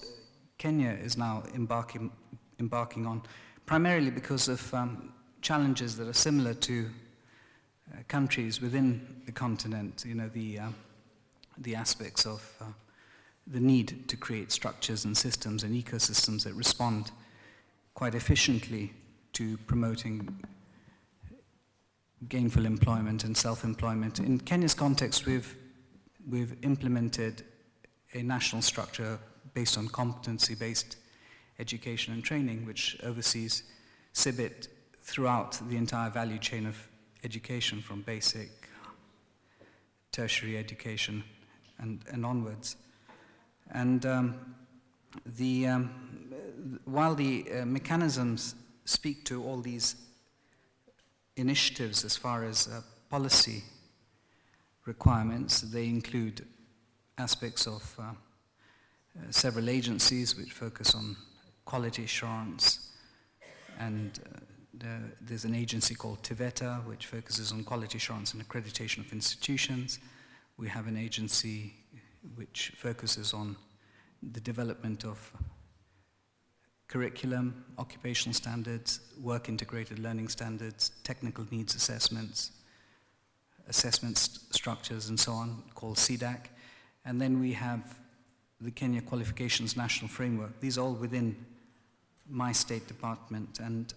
Speaker 6: Kenya is now embarking on, primarily because of challenges that are similar to countries within the continent, you know, the aspects of the need to create structures and systems and ecosystems that respond quite efficiently to promoting gainful employment and self-employment. In Kenya's context, we've implemented a national structure based on competency-based education and training, which oversees CIBIT throughout the entire value chain of education, from basic, tertiary education, and onwards. And while the mechanisms speak to all these initiatives as far as policy requirements, they include aspects of several agencies which focus on quality assurance, and there's an agency called TIVETA which focuses on quality assurance and accreditation of institutions. We have an agency which focuses on the development of curriculum, occupational standards, work-integrated learning standards, technical needs assessments, assessment structures, and so on, called CDAC. And then we have the Kenya Qualifications National Framework. These are all within my state department, and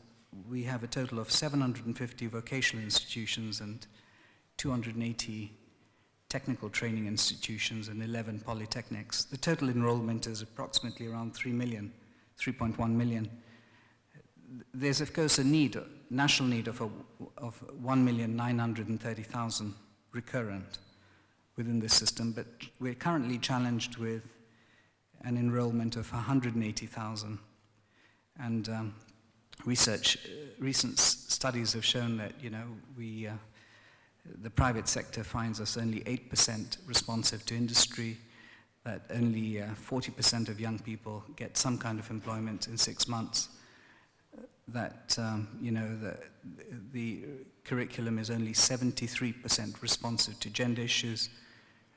Speaker 6: we have a total of 750 vocational institutions and 280 technical training institutions and 11 polytechnics. The total enrollment is approximately around 3.1 million. There's of course a national need of 1,930,000 recurrent within this system, but we're currently challenged with an enrollment of 180,000. And recent studies have shown that, you know, the private sector finds us only 8% responsive to industry, that only 40% of young people get some kind of employment in 6 months, that you know, the curriculum is only 73% responsive to gender issues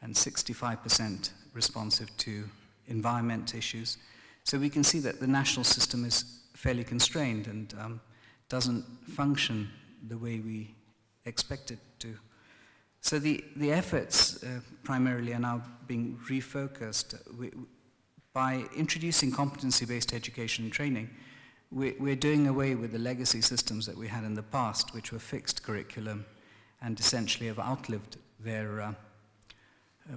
Speaker 6: and 65% responsive to environment issues. So we can see that the national system is fairly constrained and doesn't function the way we expect it to. So the efforts primarily are now being refocused. By introducing competency-based education and training, we're doing away with the legacy systems that we had in the past, which were fixed curriculum and essentially have outlived their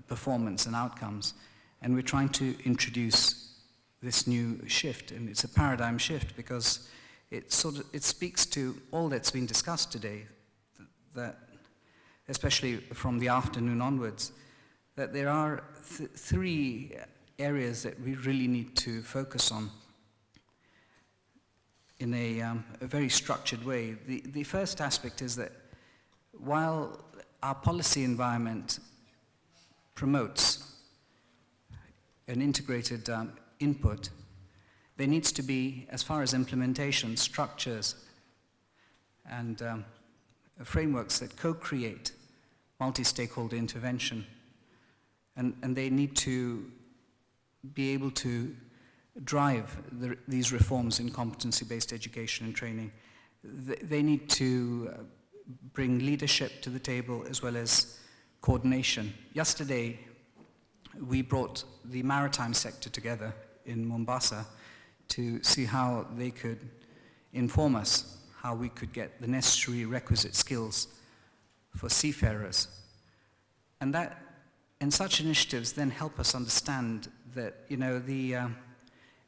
Speaker 6: performance and outcomes. And we're trying to introduce this new shift, and it's a paradigm shift because it speaks to all that's been discussed today, that especially from the afternoon onwards, that there are three areas that we really need to focus on in a very structured way. The first aspect is that while our policy environment promotes an integrated input, there needs to be, as far as implementation, structures and frameworks that co-create multi-stakeholder intervention. And they need to be able to drive these reforms in competency-based education and training. They need to bring leadership to the table as well as coordination. Yesterday, we brought the maritime sector together in Mombasa to see how they could inform us how we could get the necessary requisite skills for seafarers. And such initiatives then help us understand that, you know, the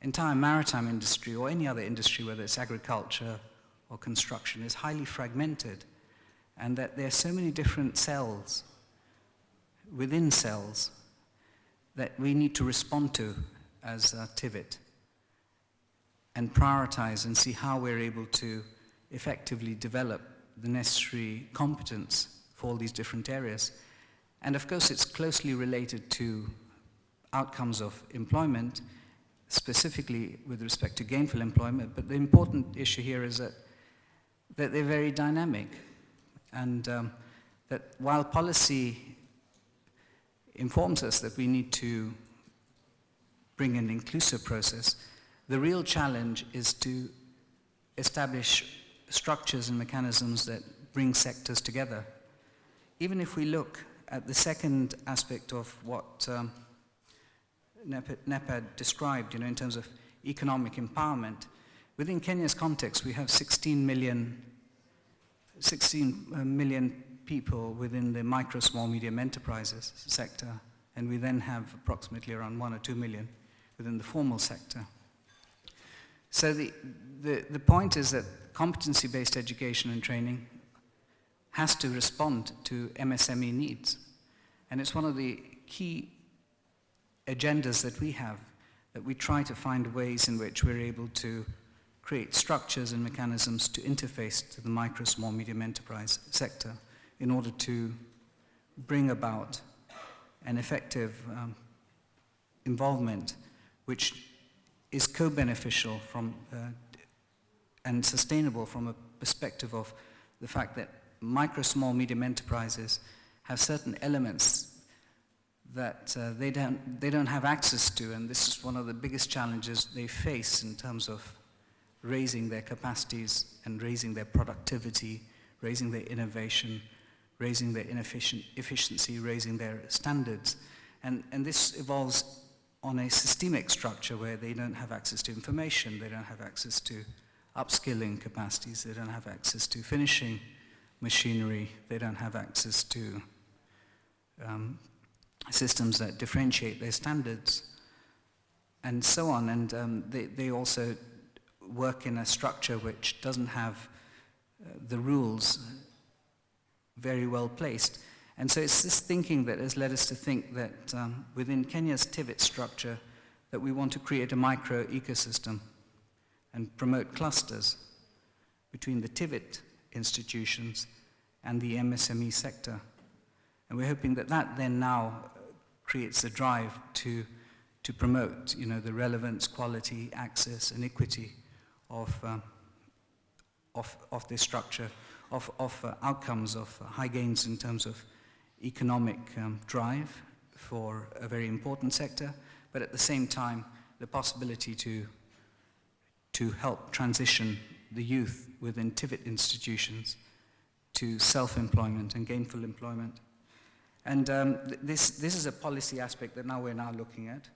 Speaker 6: entire maritime industry or any other industry, whether it's agriculture or construction, is highly fragmented, and that there are so many different cells within cells that we need to respond to as TIVET and prioritize and see how we're able to effectively develop the necessary competence for all these different areas. And of course, it's closely related to outcomes of employment, specifically with respect to gainful employment. But the important issue here is that they're very dynamic. And that while policy informs us that we need to bring an inclusive process, the real challenge is to establish structures and mechanisms that bring sectors together. Even if we look at the second aspect of what NEPAD described, in terms of economic empowerment, within Kenya's context, we have 16 million people within the micro, small, medium enterprises sector, and we then have approximately around 1 or 2 million within the formal sector. So the point is that competency-based education and training has to respond to MSME needs. And it's one of the key agendas that we have, that we try to find ways in which we're able to create structures and mechanisms to interface to the micro, small, medium enterprise sector in order to bring about an effective involvement which is co-beneficial from and sustainable from a perspective of the fact that micro, small, medium enterprises have certain elements that they don't have access to, and this is one of the biggest challenges they face in terms of raising their capacities and raising their productivity, raising their innovation, raising their efficiency, raising their standards. And this evolves on a systemic structure where they don't have access to information, they don't have access to upskilling capacities, they don't have access to finishing machinery, they don't have access to systems that differentiate their standards, and so on. And they also work in a structure which doesn't have the rules very well placed. And so it's this thinking that has led us to think that within Kenya's TIVET structure, that we want to create a micro ecosystem and promote clusters between the TIVET institutions and the MSME sector. And we're hoping that that then now creates a drive to promote, the relevance, quality, access, and equity of this structure, of outcomes, of high gains in terms of economic drive for a very important sector, but at the same time, the possibility to help transition the youth within TIVET institutions to self-employment and gainful employment. And this is a policy aspect that we're now looking at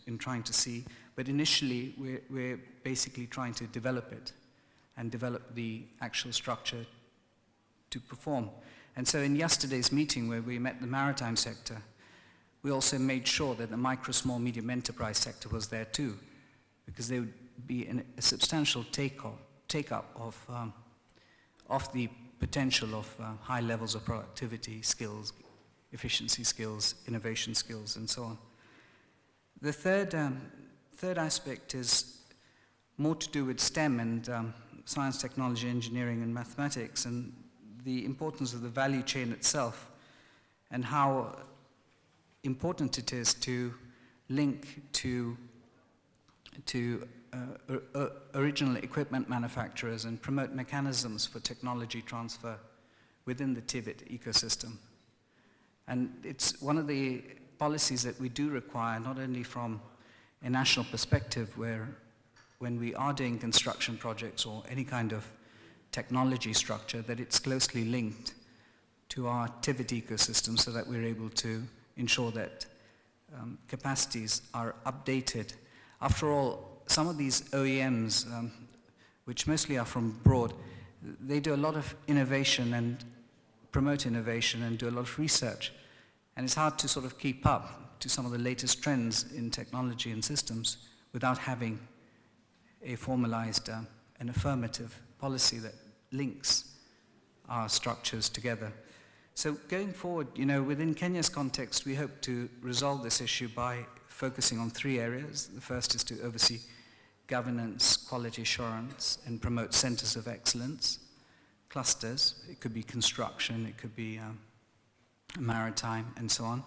Speaker 6: in trying to see, but initially we're basically trying to develop it and develop the actual structure to perform. And so in yesterday's meeting where we met the maritime sector, we also made sure that the micro, small, medium enterprise sector was there too, because there would be a substantial take-up of the potential of high levels of productivity skills, efficiency skills, innovation skills, and so on. The third aspect is more to do with STEM and science, technology, engineering, and mathematics, and the importance of the value chain itself, and how important it is to link to original equipment manufacturers and promote mechanisms for technology transfer within the TIVET ecosystem. And it's one of the policies that we do require, not only from a national perspective, where when we are doing construction projects or any kind of technology structure, that it's closely linked to our TIVET ecosystem so that we're able to ensure that capacities are updated. After all, some of these OEMs, which mostly are from abroad, they do a lot of innovation and promote innovation and do a lot of research. And it's hard to sort of keep up to some of the latest trends in technology and systems without having a formalized and affirmative policy that links our structures together. So going forward, within Kenya's context, we hope to resolve this issue by focusing on 3 areas. The first is to oversee governance, quality assurance, and promote centers of excellence, clusters. It could be construction, it could be maritime, and so on.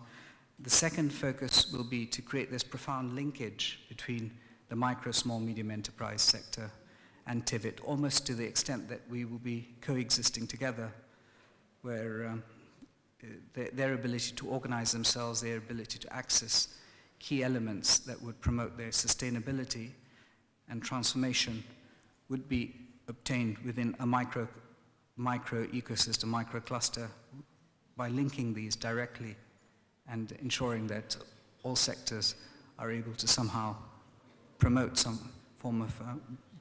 Speaker 6: The second focus will be to create this profound linkage between the micro, small, medium enterprise sector and TIVET, almost to the extent that we will be coexisting together, where their ability to organize themselves, their ability to access key elements that would promote their sustainability and transformation would be obtained within a micro ecosystem, micro cluster, by linking these directly and ensuring that all sectors are able to somehow promote some form of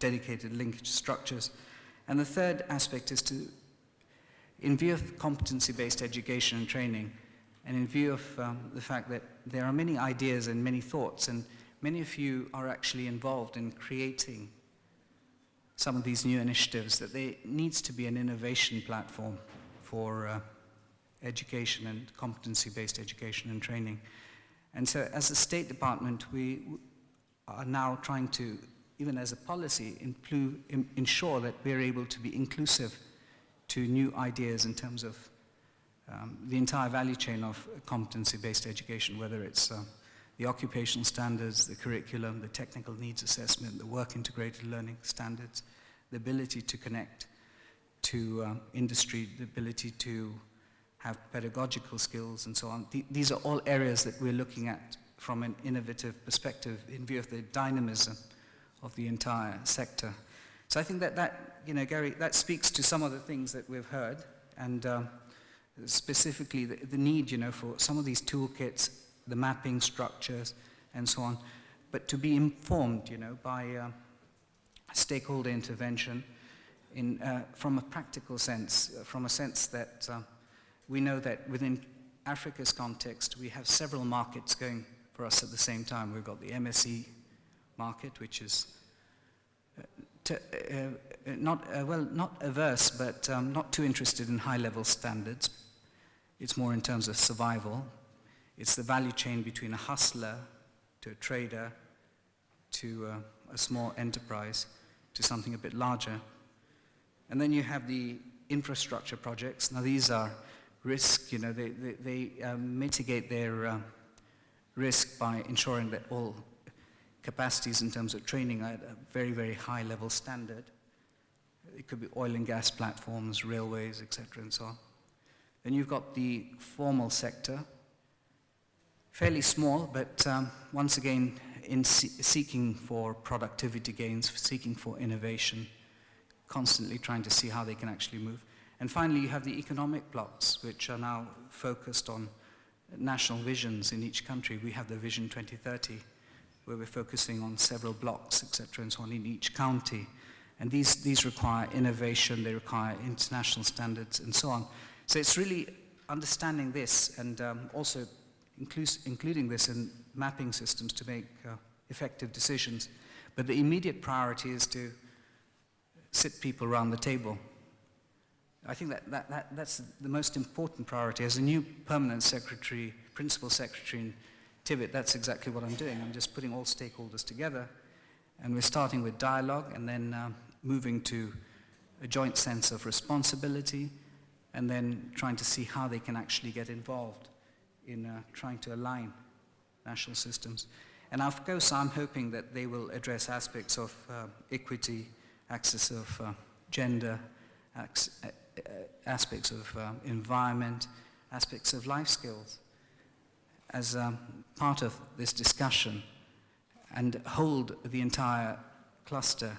Speaker 6: dedicated linkage structures. And the third aspect is to, in view of competency-based education and training, and in view of the fact that there are many ideas and many thoughts, and many of you are actually involved in creating some of these new initiatives, that there needs to be an innovation platform for education and competency-based education and training. And so as a State Department, we are now trying to, even as a policy, ensure that we're able to be inclusive to new ideas in terms of the entire value chain of competency-based education, whether it's the occupational standards, the curriculum, the technical needs assessment, the work-integrated learning standards, the ability to connect to industry, the ability to have pedagogical skills and so on. These are all areas that we're looking at from an innovative perspective in view of the dynamism of the entire sector. So I think that you know, Gary, that speaks to some of the things that we've heard, and specifically the need, you know, for some of these toolkits, the mapping structures, and so on, but to be informed, you know, by stakeholder intervention in, from a practical sense, from a sense that we know that within Africa's context, we have several markets going for us at the same time. We've got the MSE market, which is not averse, but not too interested in high-level standards. It's more in terms of survival. It's the value chain between a hustler to a trader to a small enterprise to something a bit larger. And then you have the infrastructure projects. Now these are risk, you know, they mitigate their risk by ensuring that all capacities in terms of training are at a very, very high level standard. It could be oil and gas platforms, railways, etc., and so on. Then you've got the formal sector, fairly small, but once again, in seeking for productivity gains, seeking for innovation, constantly trying to see how they can actually move. And finally, you have the economic blocks, which are now focused on national visions in each country. We have the Vision 2030, where we're focusing on several blocks, etc., and so on in each county. And these require innovation, they require international standards, and so on. So it's really understanding this and also including this in mapping systems to make effective decisions. But the immediate priority is to sit people around the table. I think that's the most important priority. As a new permanent secretary, principal secretary in TIVET, that's exactly what I'm doing. I'm just putting all stakeholders together, and we're starting with dialogue and then moving to a joint sense of responsibility, and then trying to see how they can actually get involved in trying to align national systems. And of course, I'm hoping that they will address aspects of equity, access of gender, aspects of environment, aspects of life skills as part of this discussion, and hold the entire cluster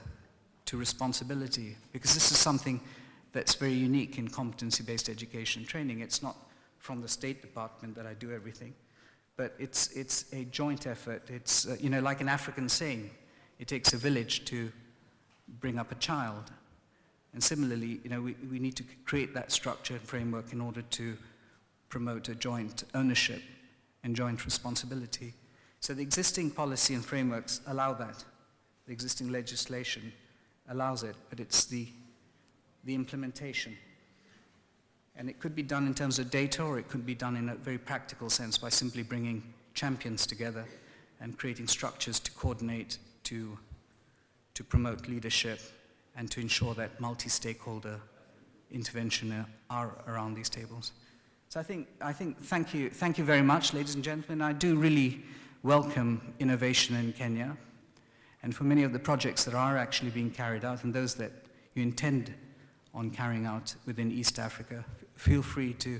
Speaker 6: to responsibility, because this is something that's very unique in competency-based education training. It's not from the State Department that I do everything, but it's a joint effort. It's, you know, like an African saying, it takes a village to bring up a child. And similarly, you know, we need to create that structure and framework in order to promote a joint ownership and joint responsibility. So the existing policy and frameworks allow that. The existing legislation allows it, but it's the implementation. And it could be done in terms of data, or it could be done in a very practical sense by simply bringing champions together and creating structures to coordinate, to promote leadership, and to ensure that multi-stakeholder intervention are around these tables. So thank you very much, ladies and gentlemen. I do really welcome innovation in Kenya. And for many of the projects that are actually being carried out and those that you intend on carrying out within East Africa, feel free to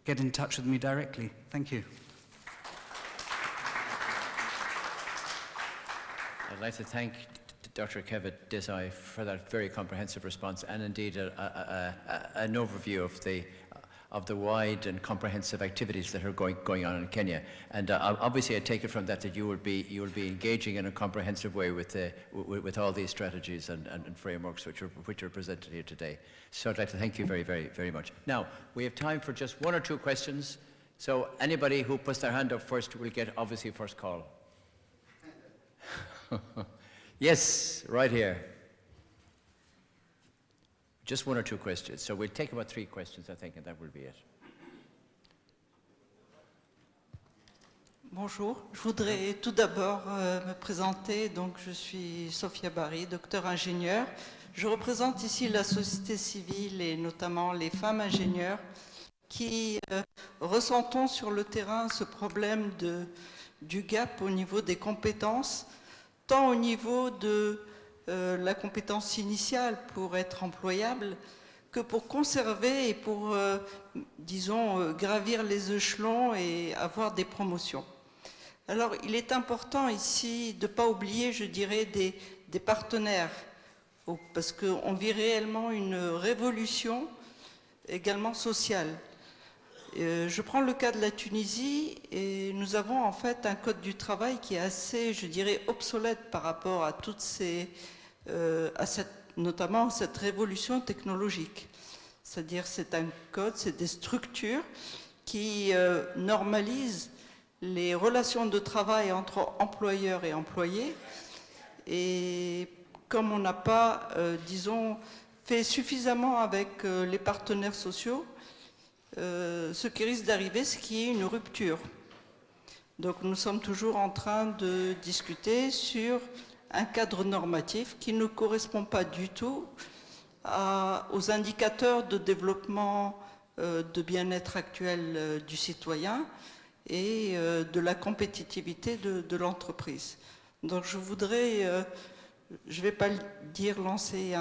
Speaker 6: get in touch with me directly. Thank you.
Speaker 2: I'd like to thank Dr. Kevin Desai for that very comprehensive response and indeed an overview of the wide and comprehensive activities that are going on in Kenya. And obviously I take it from that you will be engaging in a comprehensive way with all these strategies and frameworks which are presented here today. So I'd like to thank you very, very, very much. Now, we have time for just one or two questions. So anybody who puts their hand up first will get obviously first call. Yes, right here. Just one or two questions. So we'll take about 3 questions, I think, and that will be it.
Speaker 7: Bonjour, je voudrais tout d'abord me présenter. Donc, je suis Sophia Barry, docteur ingénieur. Je représente ici la société civile et notamment les femmes ingénieurs qui ressentons sur le terrain ce problème du gap au niveau des compétences, tant au niveau de la compétence initiale pour être employable que pour conserver et pour, disons, gravir les échelons et avoir des promotions. Alors, il est important ici de ne pas oublier, je dirais, des partenaires, parce qu'on vit réellement une révolution également sociale. Je prends le cas de la Tunisie et nous avons en fait un code du travail qui est assez, je dirais, obsolète par rapport à toutes ces, notamment cette révolution technologique. C'est-à-dire c'est un code, c'est des structures qui normalisent les relations de travail entre employeurs et employés. Et comme on n'a pas, disons, fait suffisamment avec les partenaires sociaux, ce qui risque d'arriver, c'est qu'il y ait une rupture. Donc nous sommes toujours en train de discuter sur un cadre normatif qui ne correspond pas du tout aux indicateurs de développement de bien-être actuel du citoyen et de la compétitivité de l'entreprise. Donc je voudrais, je ne vais pas dire lancer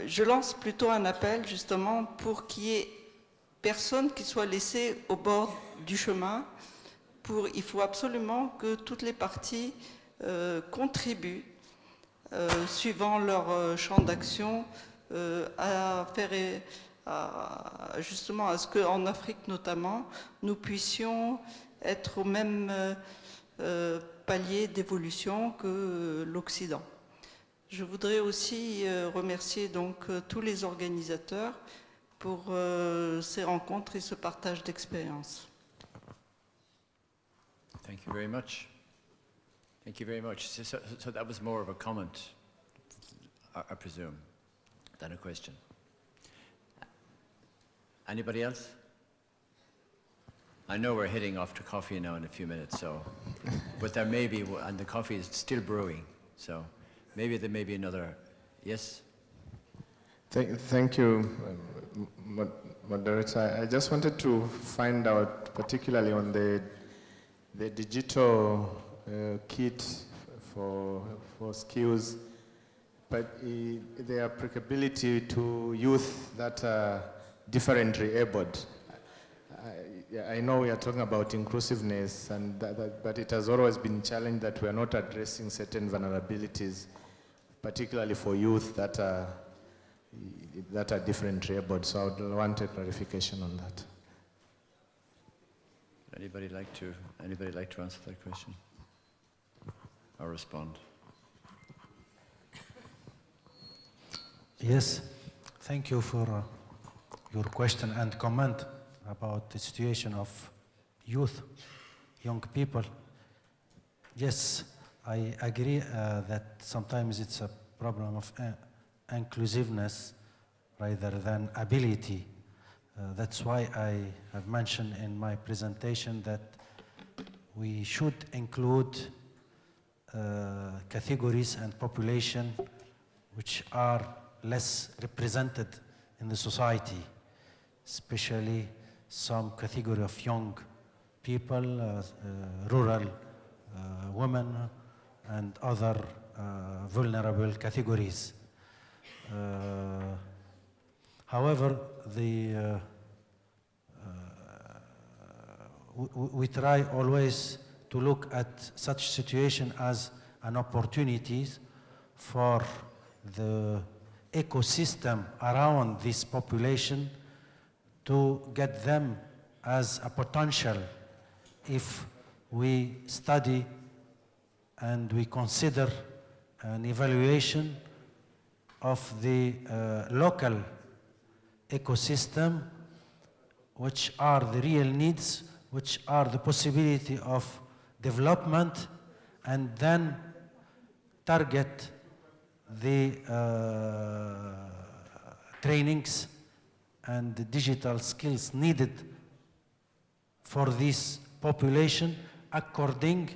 Speaker 7: je lance plutôt un appel justement pour qu'il y ait personne qui soit laissé au bord du chemin. Il faut absolument que toutes les parties contribuent, suivant leur champ d'action, justement à ce qu'en Afrique notamment, nous puissions être au même palier d'évolution que l'Occident. Je voudrais aussi remercier donc tous les organisateurs pour ces rencontres et ce partage d'expériences.
Speaker 2: Thank you very much. Thank you very much. So that was more of a comment, I presume, than a question. Anybody else? I know we're heading off to coffee now in a few minutes, so, but there may be, and the coffee is still brewing, so. Maybe there may be another, yes?
Speaker 8: Thank you, Moderator. I just wanted to find out, particularly on the digital kit for skills, but the applicability to youth that are differently abled. I know we are talking about inclusiveness, but it has always been challenged that we are not addressing certain vulnerabilities, particularly for youth that are differently abled. So I would want a clarification on that.
Speaker 2: Anybody like to answer that question or respond?
Speaker 5: Yes, thank you for your question and comment about the situation of youth, young people. Yes, I agree that sometimes it's a problem of inclusiveness rather than ability. That's why I have mentioned in my presentation that we should include categories and population which are less represented in the society. especially some category of young people, rural women, and other vulnerable categories. However, we try always to look at such situation as an opportunity for the ecosystem around this population to get them as a potential if we study and we consider an evaluation of the local ecosystem, which are the real needs, which are the possibility of development, and then target the trainings and the digital skills needed for this population according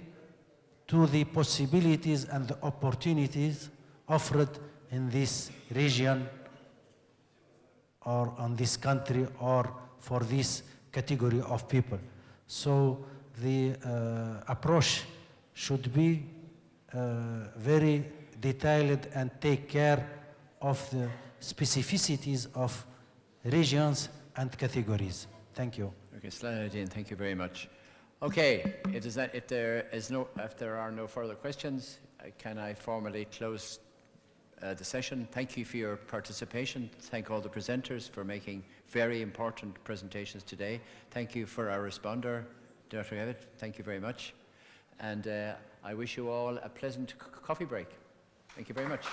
Speaker 5: to the possibilities and the opportunities offered in this region or on this country or for this category of people. So the approach should be very detailed and take care of the specificities of regions and categories. Thank you.
Speaker 2: Okay, Salahuddin, thank you very much. Okay, if there are no further questions, can I formally close the session? Thank you for your participation. Thank all the presenters for making very important presentations today. Thank you for our responder, Dr. Evett. Thank you very much. And I wish you all a pleasant coffee break. Thank you very much.